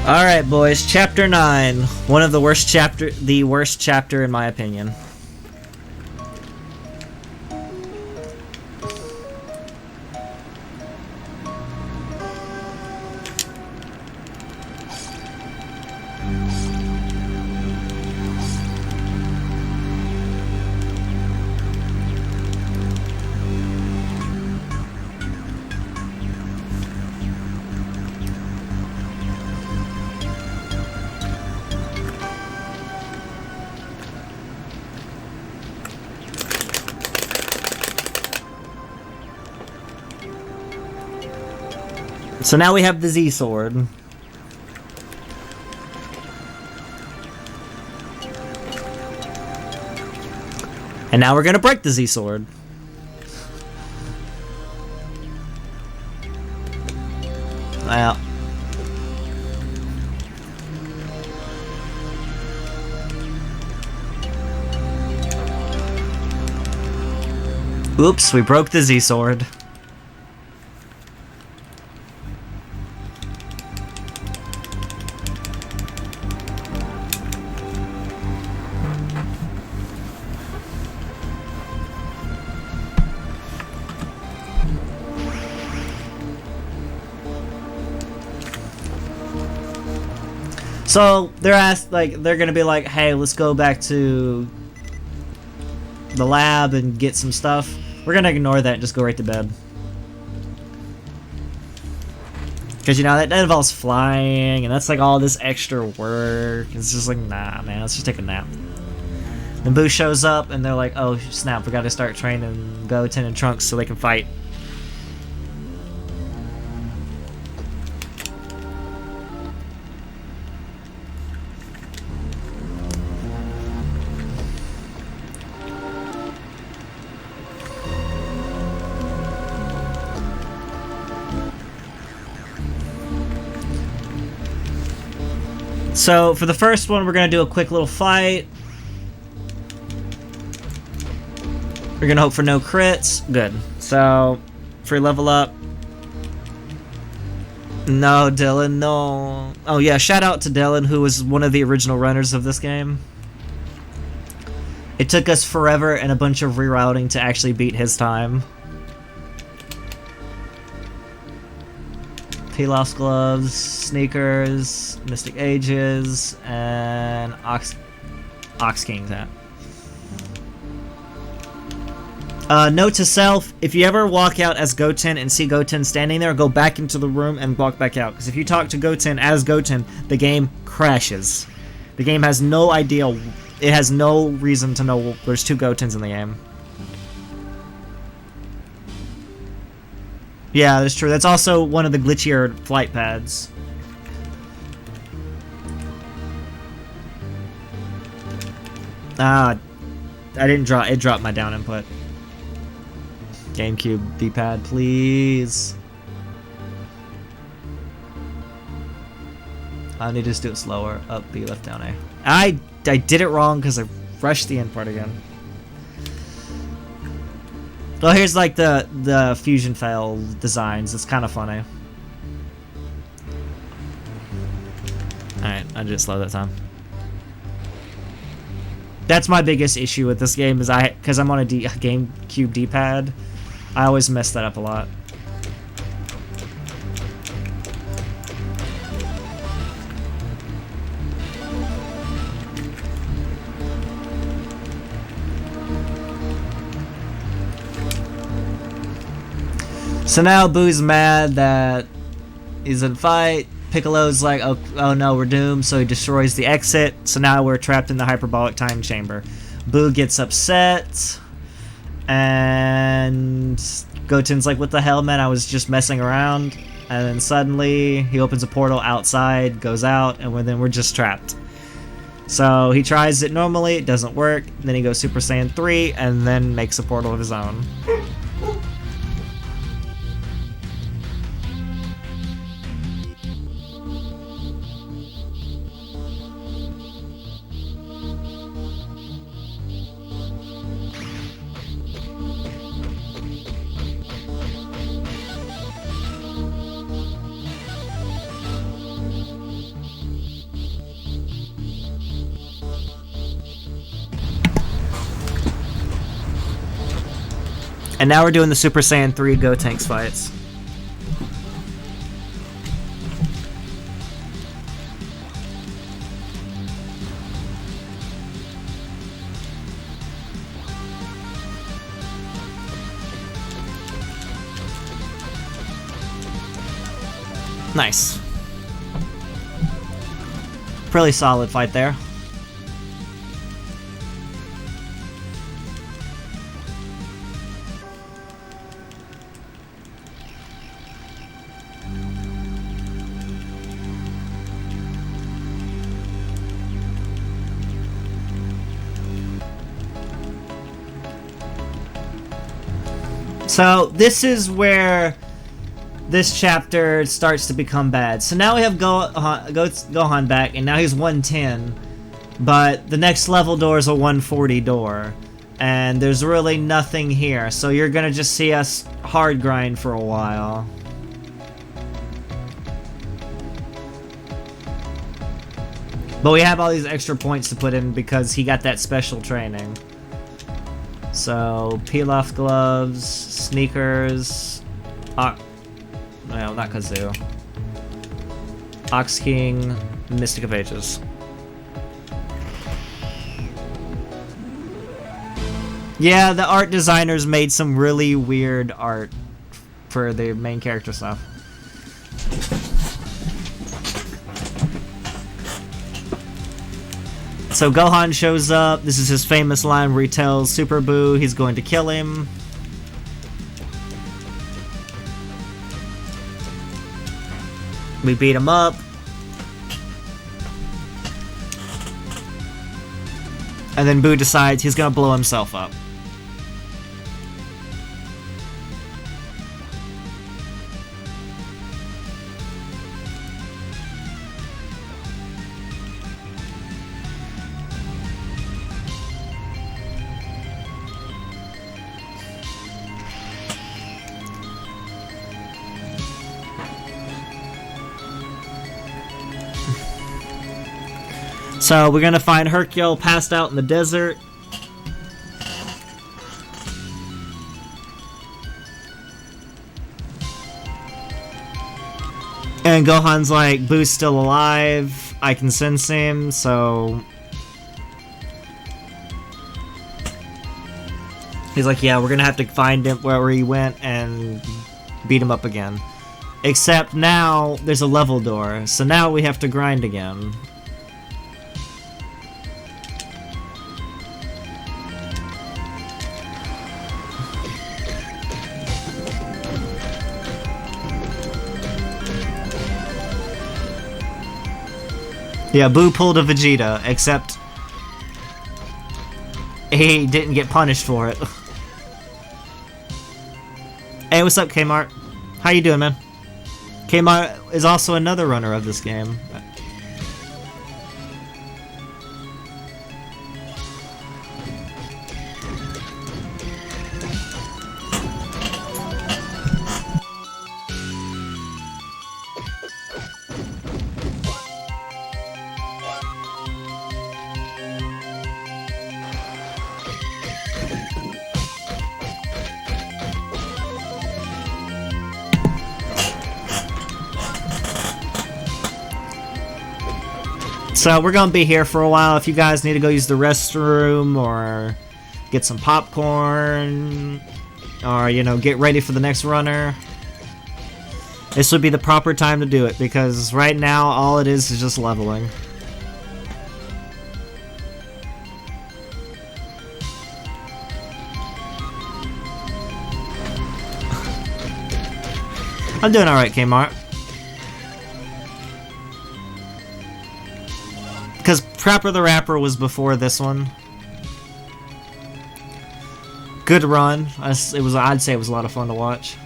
S3: Alright, boys, chapter 9. One of the worst chapter in my opinion. So now we have the Z sword. And now we're gonna break the Z sword. Well. Oops, we broke the Z sword. So they're gonna be like, hey, let's go back to the lab and get some stuff. We're gonna ignore that and just go right to bed. Because, you know, that involves flying, and that's like all this extra work. It's just like, nah, man, let's just take a nap. Then Boo shows up, and they're like, oh, snap, we gotta start training Goten and Trunks so they can fight. So, for the first one, we're going to do a quick little fight. We're going to hope for no crits. Good. So, free level up. No, Dylan, no. Oh, yeah, shout out to Dylan, who was one of the original runners of this game. It took us forever and a bunch of rerouting to actually beat his time. Pilos gloves, sneakers, Mystic Ages, and Ox King's hat. Note to self, if you ever walk out as Goten and see Goten standing there, go back into the room and walk back out. Because if you talk to Goten as Goten, the game crashes. The game has no idea, it has no reason to know there's two Gotens in the game. Yeah, that's true. That's also one of the glitchier flight pads. Ah, I didn't drop. It dropped my down input. GameCube D-pad, please. I need to just do it slower. Up, B, left, down, A. I did it wrong because I rushed the end part again. Well, here's like the fusion fail designs. It's kind of funny. Alright, I did it slow that time. That's my biggest issue with this game is because I'm on a GameCube D-pad, I always mess that up a lot. So now Boo's mad that he's in a fight. Piccolo's like, oh no, we're doomed, so he destroys the exit. So now we're trapped in the hyperbolic time chamber. Boo gets upset, and Goten's like, what the hell, man, I was just messing around. And then suddenly, he opens a portal outside, goes out, and then we're just trapped. So he tries it normally, it doesn't work, then he goes Super Saiyan 3, and then makes a portal of his own. And now we're doing the Super Saiyan 3 Gotenks fights. Nice. Pretty solid fight there. So this is where this chapter starts to become bad. So now we have Gohan back, and now he's 110, but the next level door is a 140 door, and there's really nothing here. So you're gonna just see us hard grind for a while. But we have all these extra points to put in because he got that special training. So, peel-off gloves, sneakers, no, not Kazoo. Ox King, Mystic of Ages. Yeah, the art designers made some really weird art for the main character stuff. So Gohan shows up. This is his famous line where he tells Super Boo he's going to kill him. We beat him up. And then Boo decides he's gonna blow himself up. So we're gonna find Hercule passed out in the desert. And Gohan's like, Boo's still alive, I can sense him, so... He's like, yeah, we're gonna have to find him where he went and beat him up again. Except now, there's a level door, so now we have to grind again. Yeah, Boo pulled a Vegeta, except he didn't get punished for it. Hey, what's up, Kmart? How you doing, man? Kmart is also another runner of this game. So we're gonna be here for a while. If you guys need to go use the restroom or get some popcorn or, you know, get ready for the next runner, This would be the proper time to do it, because right now all it is just leveling. I'm doing alright, Kmart. Because Prapper the Rapper was before this one. Good run. I'd say it was a lot of fun to watch.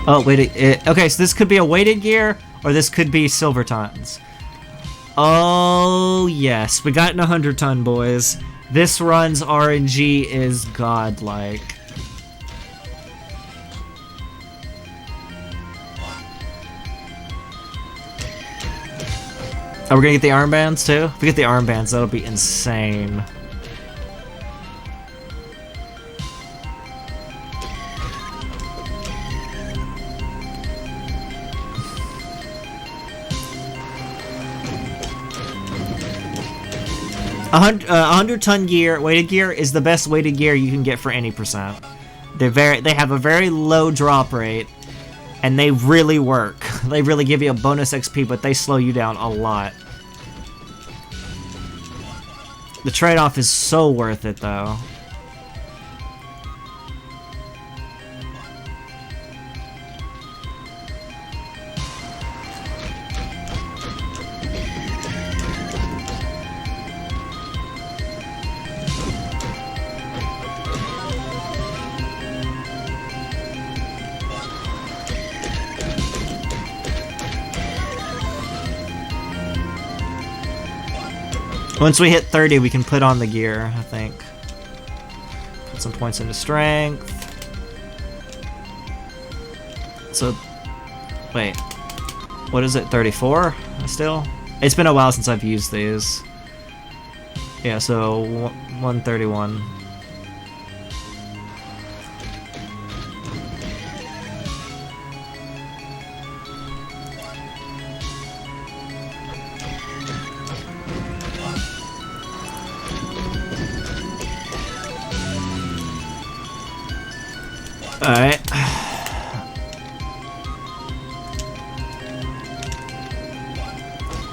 S3: Oh, wait, okay, so this could be a weighted gear, or this could be silver tons. Oh, yes, we got in 100 ton, boys. This run's RNG is godlike. Are we gonna get the armbands, too? If we get the armbands, that'll be insane. A 100-ton gear, weighted gear, is the best weighted gear you can get for any percent. They have a very low drop rate, and they really work. They really give you a bonus XP, but they slow you down a lot. The trade-off is so worth it, though. Once we hit 30, we can put on the gear, I think. Put some points into strength. So, wait. What is it, 34 still? It's been a while since I've used these. Yeah, so 131. Alright.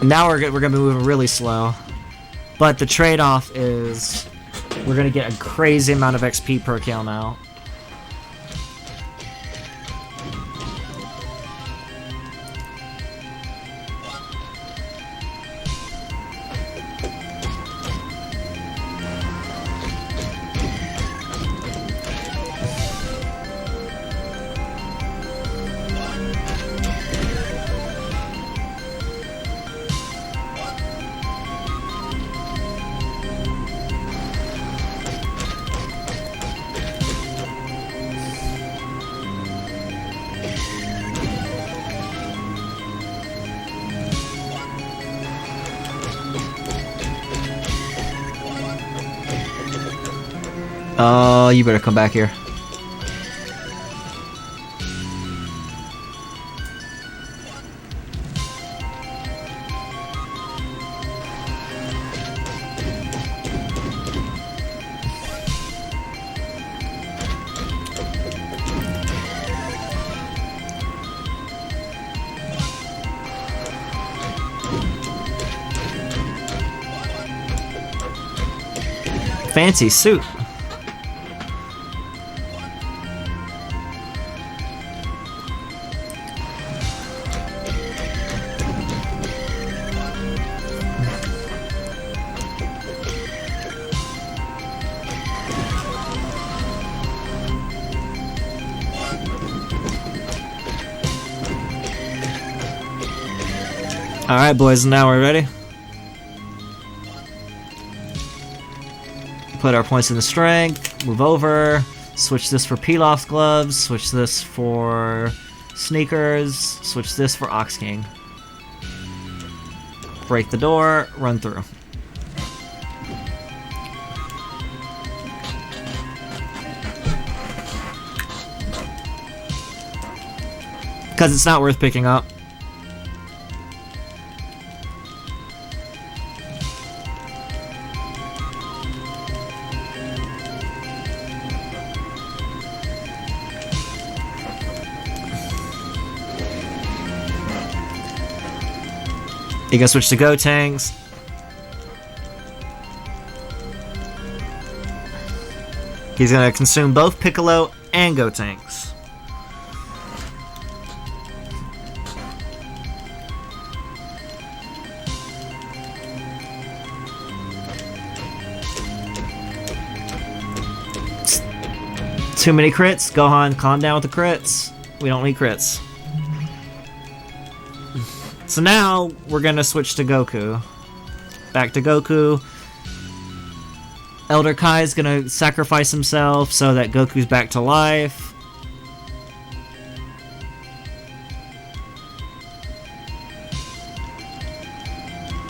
S3: Now we're gonna be moving really slow. But the trade-off is we're gonna get a crazy amount of XP per kill now. Oh, you better come back here. Fancy suit. Alright, boys, now we're ready. Put our points in the strength, move over, switch this for Pilaf's gloves, switch this for sneakers, switch this for Ox King. Break the door, run through. Because it's not worth picking up. You can switch to Go Tanks. He's gonna consume both Piccolo and Go Tanks. Too many crits. Gohan, calm down with the crits. We don't need crits. So now, we're gonna switch to Goku. Back to Goku. Elder Kai is gonna sacrifice himself so that Goku's back to life.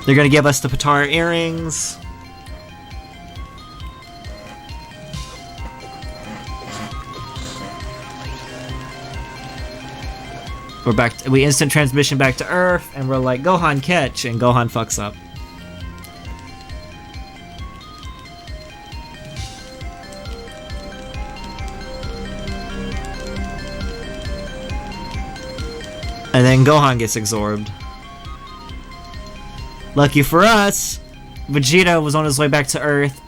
S3: They're gonna give us the Potara earrings. We're back. We instant transmission back to Earth, and we're like, Gohan, catch, and Gohan fucks up. And then Gohan gets absorbed. Lucky for us, Vegeta was on his way back to Earth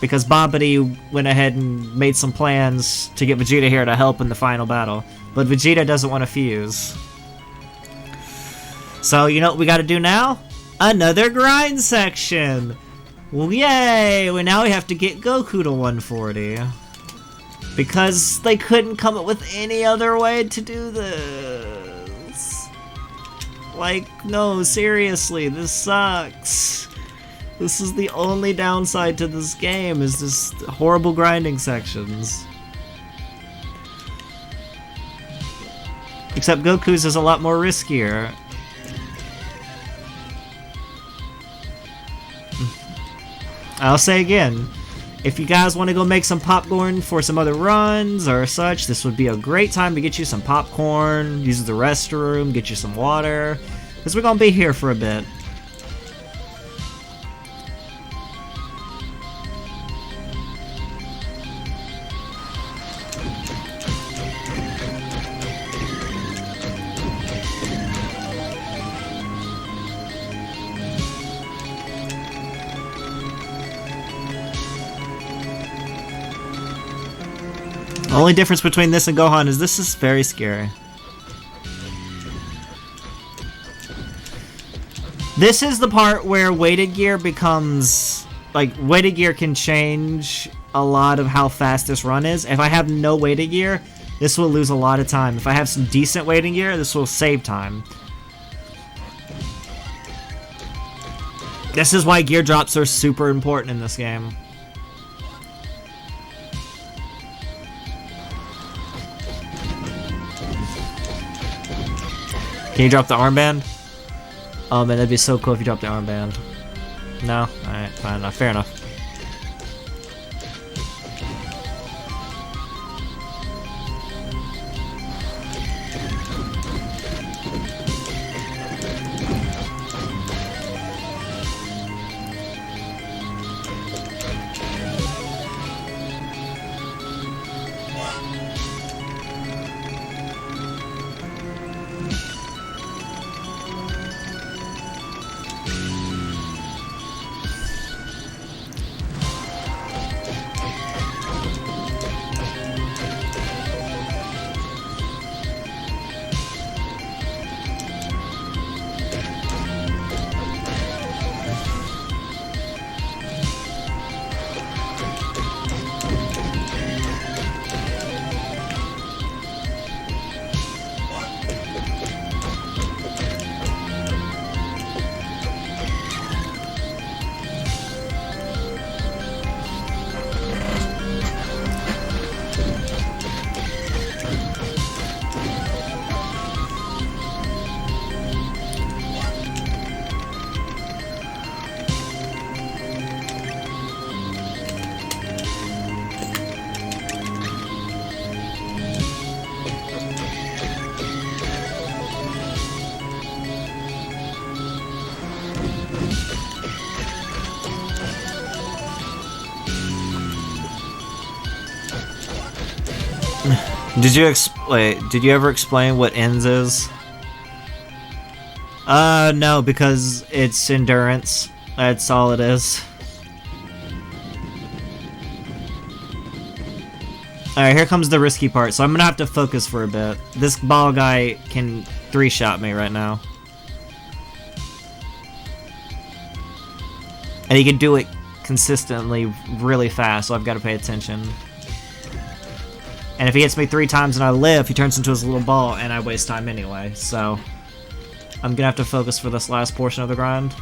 S3: because Babidi went ahead and made some plans to get Vegeta here to help in the final battle. But Vegeta doesn't want to fuse. So, you know what we gotta do now? Another grind section! Well, yay! Well, now we have to get Goku to 140. Because they couldn't come up with any other way to do this. Like, no, seriously, this sucks. This is the only downside to this game, is this horrible grinding sections. Except Goku's is a lot more riskier. I'll say again, if you guys want to go make some popcorn for some other runs or such, this would be a great time to get you some popcorn, use the restroom, get you some water, because we're going to be here for a bit. The only difference between this and Gohan is this is very scary. This is the part where weighted gear becomes... like, weighted gear can change a lot of how fast this run is. If I have no weighted gear, this will lose a lot of time. If I have some decent weighted gear, this will save time. This is why gear drops are super important in this game. Can you drop the armband? Oh man, that'd be so cool if you dropped the armband. No? Alright, fine enough. Fair enough. Did you ever explain what ends is? No, because it's endurance. That's all it is. Alright, here comes the risky part, so I'm gonna have to focus for a bit. This ball guy can 3-shot me right now. And he can do it consistently really fast, so I've got to pay attention. And if he hits me 3 times and I live, he turns into his little ball, and I waste time anyway, so I'm gonna have to focus for this last portion of the grind.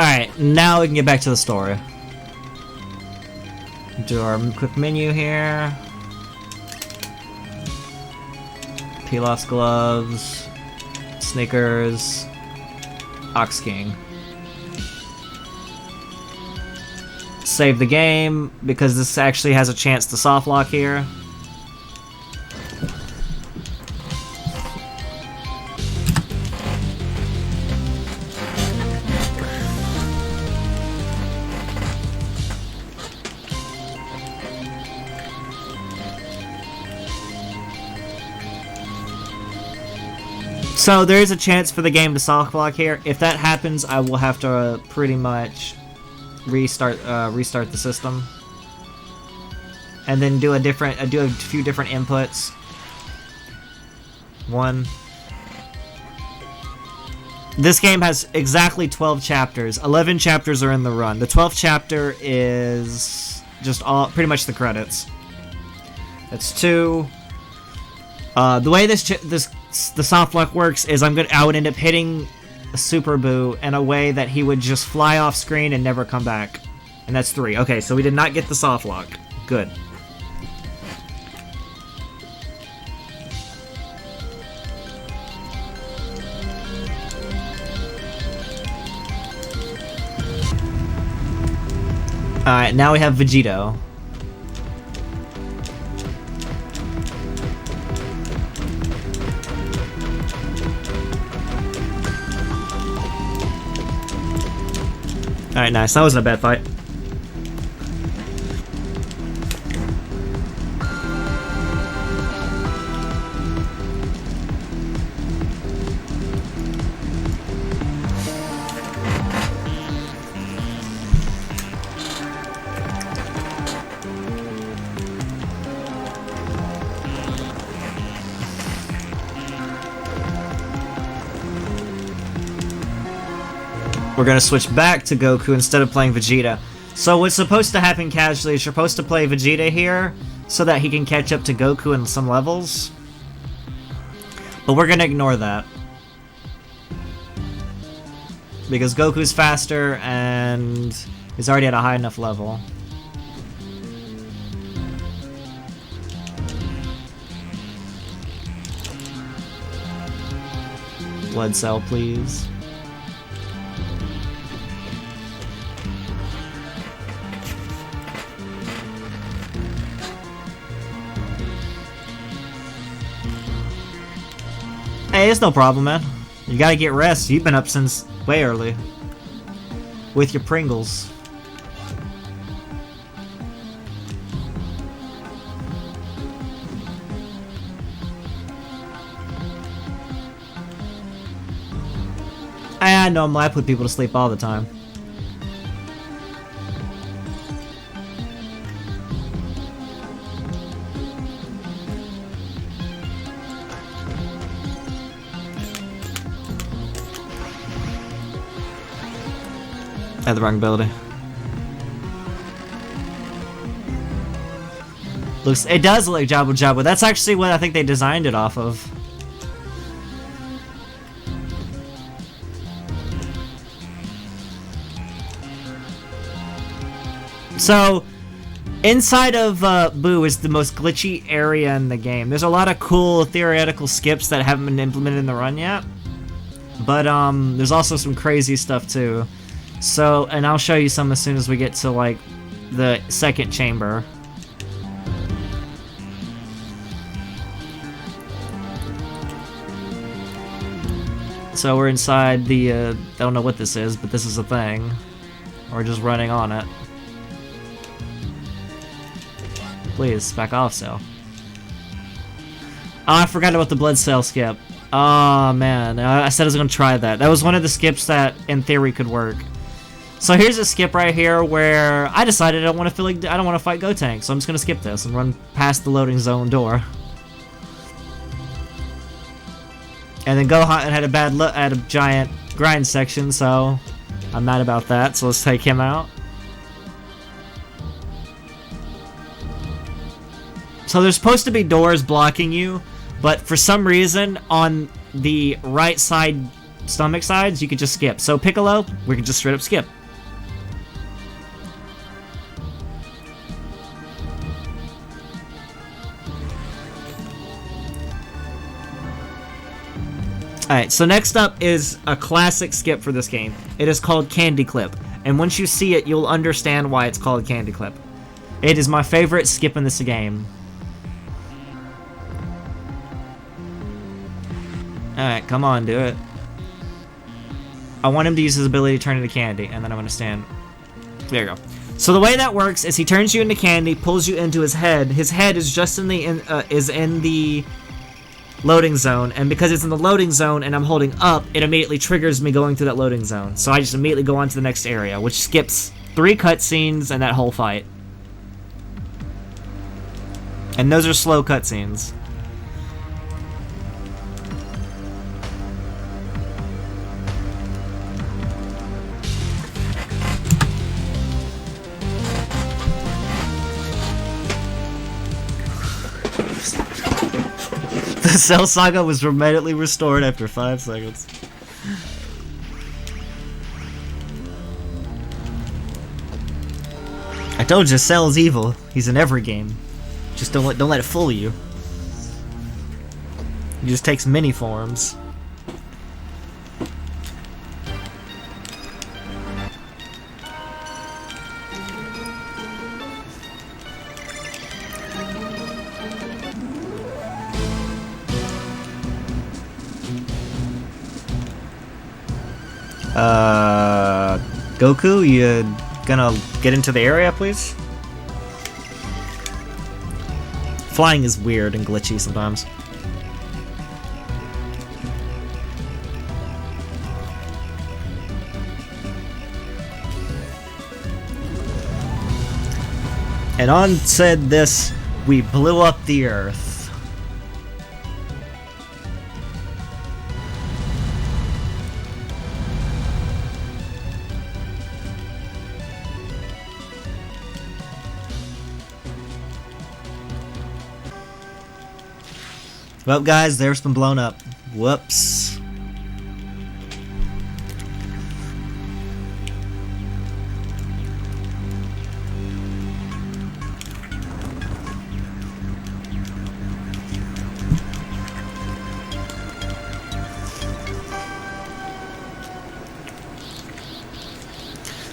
S3: Alright, now we can get back to the story. Do our quick menu here. Peel off gloves, sneakers, Ox King. Save the game, because this actually has a chance to soft lock here. So there is a chance for the game to soft lock here. If that happens, I will have to pretty much restart the system, and then do a few different inputs. This game has exactly 12 chapters. 11 chapters are in the run. The 12th chapter is just pretty much the credits. That's 2. The way the soft lock works is I would end up hitting Super Boo in a way that he would just fly off screen and never come back. And that's 3. Okay, so we did not get the soft lock. Good. Alright, now we have Vegito. Alright, nice. That wasn't a bad fight. We're gonna switch back to Goku instead of playing Vegeta. So what's supposed to happen casually is you're supposed to play Vegeta here so that he can catch up to Goku in some levels. But we're gonna ignore that. Because Goku's faster and he's already at a high enough level. Blood cell, please. Hey, it's no problem, man. You gotta get rest. You've been up since way early. With your Pringles. I know I put people to sleep all the time. I had the wrong ability. It does look like Jabu Jabu. That's actually what I think they designed it off of. So, inside of Boo is the most glitchy area in the game. There's a lot of cool theoretical skips that haven't been implemented in the run yet. But there's also some crazy stuff too. So, and I'll show you some as soon as we get to, like, the second chamber. So we're inside the, I don't know what this is, but this is a thing. We're just running on it. Please, back off, Cell. Oh, I forgot about the blood cell skip. Oh, man. I said I was going to try that. That was one of the skips that, in theory, could work. So here's a skip right here where I decided I don't want to fight Gotenks, so I'm just gonna skip this and run past the loading zone door. And then Gohan had a bad look at a giant grind section, so I'm mad about that. So let's take him out. So there's supposed to be doors blocking you, but for some reason on the right side stomach sides you could just skip. So Piccolo, we can just straight up skip. Alright, so next up is a classic skip for this game. It is called Candy Clip, and once you see it, you'll understand why it's called Candy Clip. It is my favorite skip in this game. Alright, come on, do it. I want him to use his ability to turn into candy, and then I'm gonna stand. There you go. So the way that works is he turns you into candy, pulls you into his head. His head is just in the loading zone, and because it's in the loading zone and I'm holding up, it immediately triggers me going through that loading zone. So I just immediately go on to the next area, which skips 3 cutscenes and that whole fight. And those are slow cutscenes. Cell Saga was immediately restored after 5 seconds. I told you, Cell's evil. He's in every game. Just don't let it fool you. He just takes many forms. Goku, you gonna get into the area, please? Flying is weird and glitchy sometimes. And on said this, we blew up the Earth. Well, guys, the Earth's been blown up. Whoops.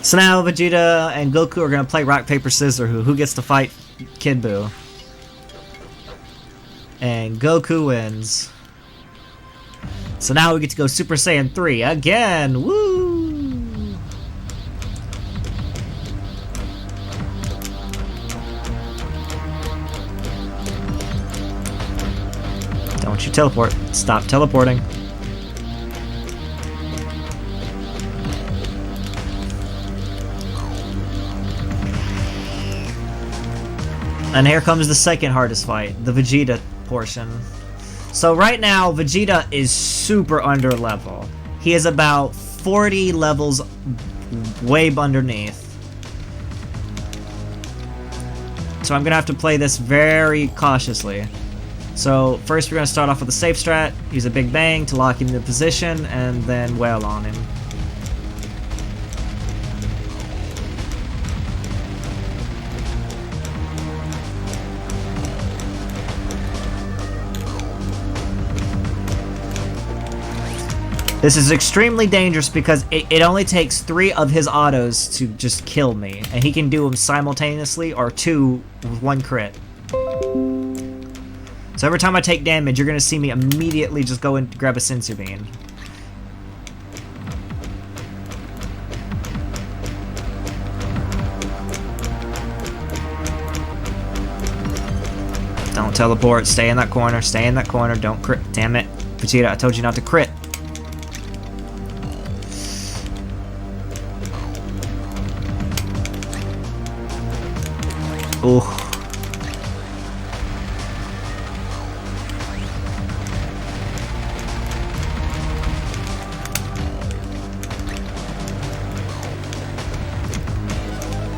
S3: So now Vegeta and Goku are gonna play rock, paper, scissors. Who gets to fight Kid Buu? And Goku wins. So now we get to go Super Saiyan 3 again! Woo! Don't you teleport. Stop teleporting. And here comes the second hardest fight, the Vegeta portion. So right now, Vegeta is super under level. He is about 40 levels way underneath. So I'm gonna have to play this very cautiously. So first we're gonna start off with a safe strat, use a Big Bang to lock into position, and then wail on him. This is extremely dangerous because it only takes 3 of his autos to just kill me. And he can do them simultaneously or 2 with 1 crit. So every time I take damage, you're going to see me immediately just go and grab a Senzu Bean. Don't teleport. Stay in that corner. Stay in that corner. Don't crit. Damn it. Vegeta, I told you not to crit. Ooh.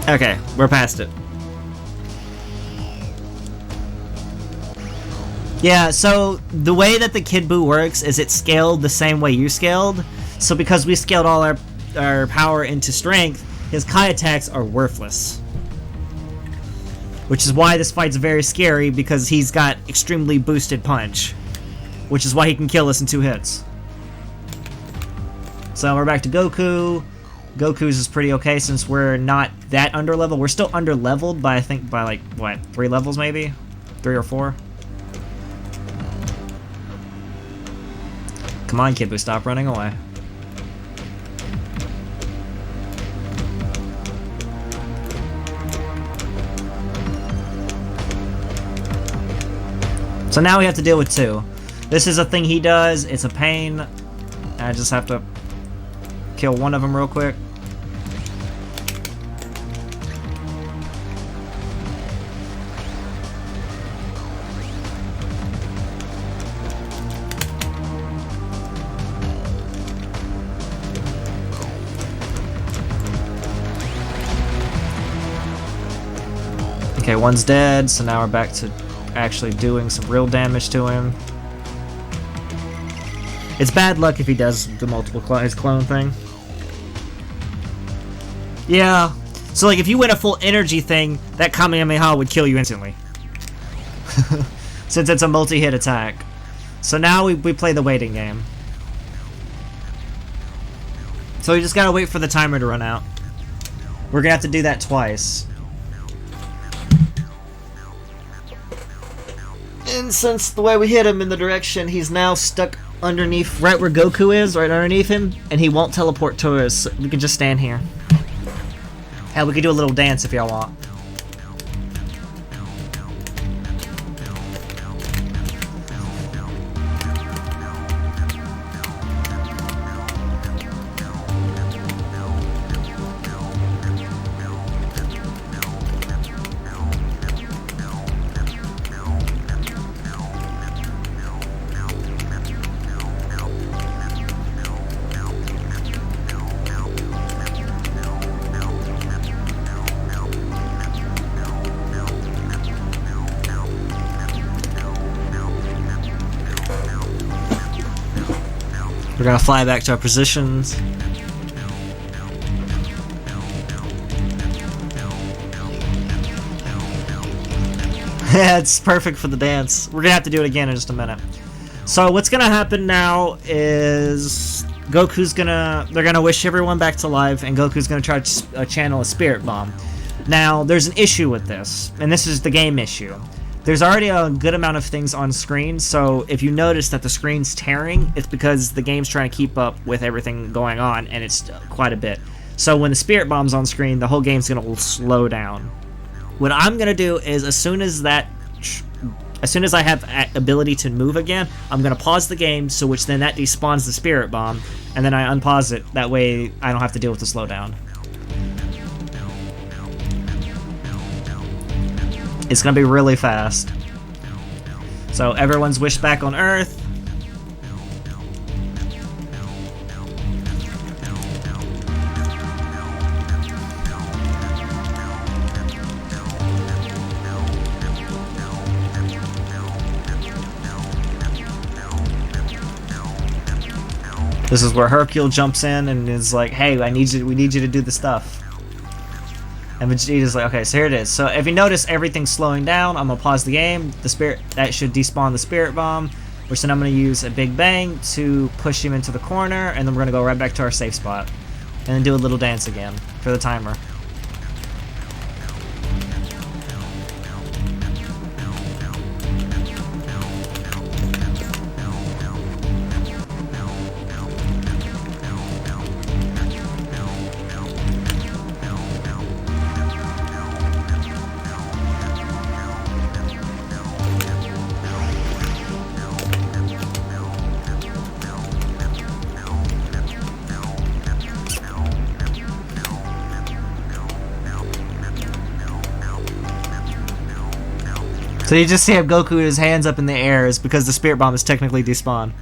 S3: Okay, we're past it. Yeah, so the way that the Kid Buu works is it's scaled the same way you scaled. So because we scaled all our power into strength, his Kai attacks are worthless. Which is why this fight's very scary, because he's got extremely boosted punch. Which is why he can kill us in 2 hits. So we're back to Goku. Goku's is pretty okay since we're not that under level. We're still under leveled by, I think, by like, what, 3 levels maybe? 3 or 4? Come on, Kid Buu, stop running away. So now we have to deal with 2. This is a thing he does. It's a pain. I just have to kill one of them real quick. Okay, one's dead, so now we're back to actually doing some real damage to him. It's bad luck if he does the multiple his clone thing. Yeah. So like if you win a full energy thing, that Kamehameha would kill you instantly. Since it's a multi-hit attack. So now we play the waiting game. So we just gotta wait for the timer to run out. We're gonna have to do that twice. And since the way we hit him in the direction, he's now stuck underneath, right where Goku is, right underneath him, and he won't teleport to us. So we can just stand here. Hell, we could do a little dance if y'all want. We're gonna fly back to our positions. Yeah, it's perfect for the dance. We're gonna have to do it again in just a minute. So what's gonna happen now is they're gonna wish everyone back to life, and Goku's gonna try to channel a spirit bomb. Now, there's an issue with this, and this is the game issue. There's already a good amount of things on screen, so if you notice that the screen's tearing, it's because the game's trying to keep up with everything going on, and it's quite a bit. So when the spirit bomb's on screen, the whole game's gonna slow down. What I'm gonna do is, as soon as I have ability to move again, I'm gonna pause the game, so which then that despawns the spirit bomb, and then I unpause it. That way, I don't have to deal with the slowdown. It's gonna be really fast. So everyone's wished back on Earth. This is where Hercule jumps in and is like, "Hey, we need you to do the stuff." And Vegeta's like, okay, so here it is. So if you notice everything's slowing down, I'm gonna pause the game. That should despawn the spirit bomb, which then I'm gonna use a big bang to push him into the corner, and then we're gonna go right back to our safe spot. And then do a little dance again for the timer. So you just see him Goku with his hands up in the air is because the spirit bomb is technically despawned.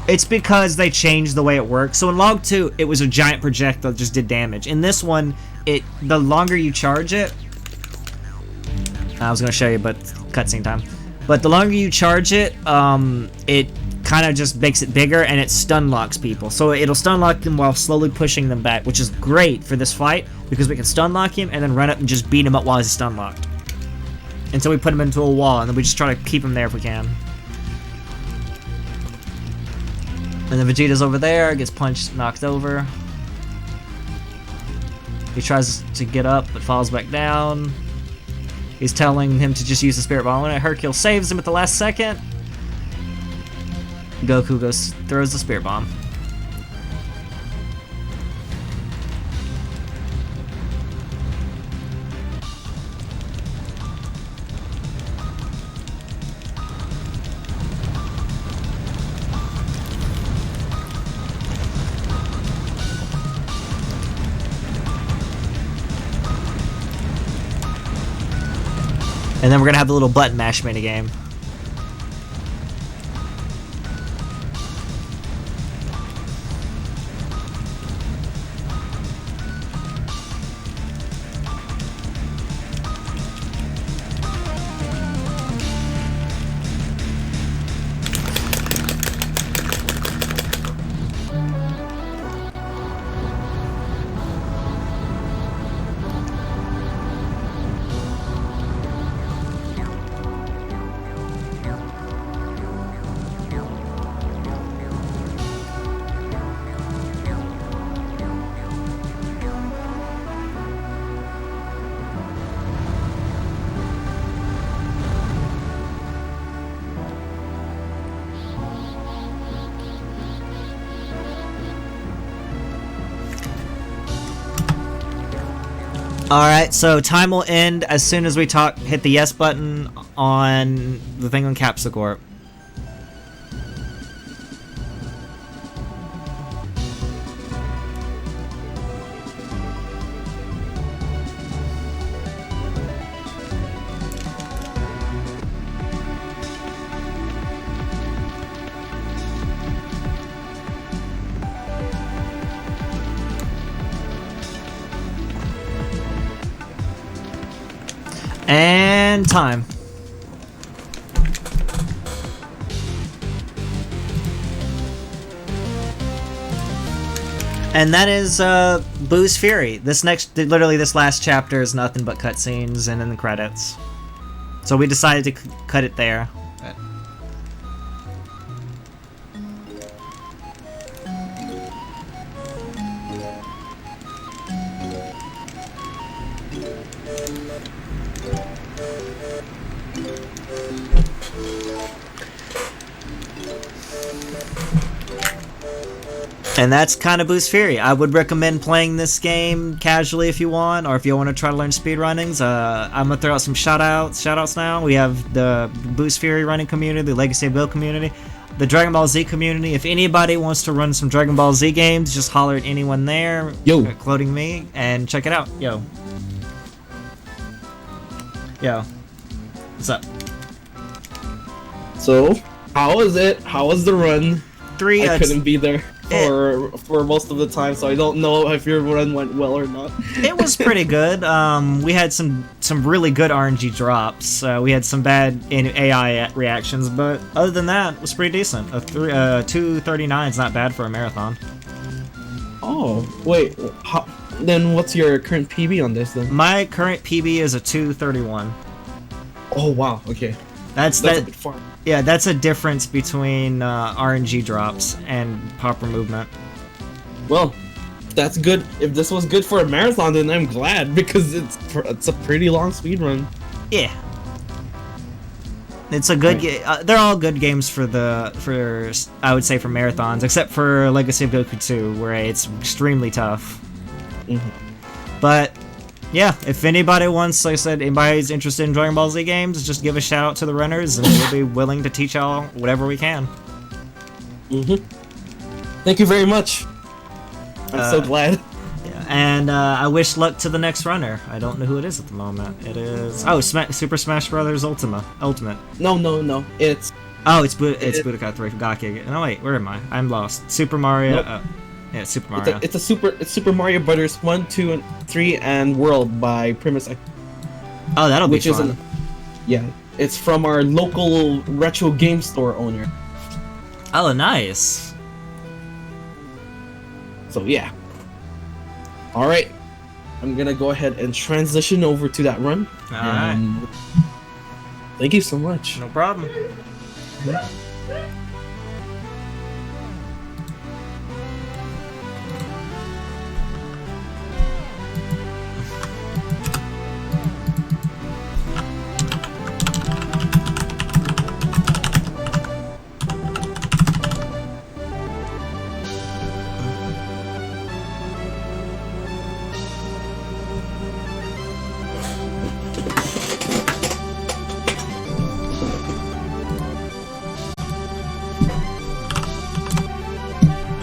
S3: It's because they changed the way it works. So in Log 2, it was a giant projectile that just did damage. In this one, the longer you charge it... I was going to show you, but cutscene time. But the longer you charge it, it kind of just makes it bigger, and it stun locks people. So it'll stun lock them while slowly pushing them back, which is great for this fight, because we can stun lock him and then run up and just beat him up while he's stun locked. Until we put him into a wall, and then we just try to keep him there if we can. And then Vegeta's over there, gets punched, knocked over. He tries to get up, but falls back down. He's telling him to just use the spirit bomb. When Hercule saves him at the last second, Goku throws the spirit bomb. And then we're gonna have a little button mash mini game. Alright, so time will end as soon as we hit the yes button on the thing on Capsule Corp. And time. And that is Boo's Fury. Literally this last chapter is nothing but cutscenes and then the credits. So we decided to cut it there. And that's kind of Boo's Fury. I would recommend playing this game casually if you want, or if you want to try to learn speedrunnings. I'm gonna throw out some shoutouts now. We have the Boo's Fury running community, the Legacy of Go community, the Dragon Ball Z community. If anybody wants to run some Dragon Ball Z games, just holler at anyone there, including me, and check it out. Yo, what's up?
S1: So, how was it? How was the run? I couldn't be there for most of the time, so I don't know if your run went well or not.
S3: It was pretty good. We had some really good RNG drops. We had some bad AI reactions, but other than that, it was pretty decent. 239 is not bad for a marathon.
S1: Oh, wait. Then what's your current PB on this then?
S3: My current PB is a 231.
S1: Oh wow, okay.
S3: That's
S1: a bit far.
S3: Yeah, that's a difference between RNG drops and proper movement.
S1: Well, that's good. If this was good for a marathon, then I'm glad, because it's a pretty long speed run.
S3: Yeah, it's a good. They're all good games for I would say for marathons, except for Legacy of Goku 2, where it's extremely tough. But yeah, if anybody wants, like I said, anybody's interested in Dragon Ball Z games, just give a shout out to the runners, and we'll be willing to teach y'all whatever we can.
S1: Thank you very much. I'm so glad.
S3: Yeah, and I wish luck to the next runner. I don't know who it is at the moment. It is Super Smash Brothers Ultimate.
S1: No. It's
S3: Budokai 3 Gaki. No wait, where am I? I'm lost. Super Mario.
S1: Nope.
S3: Yeah, Super Mario.
S1: It's Super Mario Brothers 1, 2, and 3 and World by Primus.
S3: Oh, that'll be fun.
S1: It's from our local retro game store owner.
S3: Oh, nice.
S1: So yeah. All right, I'm gonna go ahead and transition over to that run.
S3: All right.
S1: Thank you so much.
S3: No problem.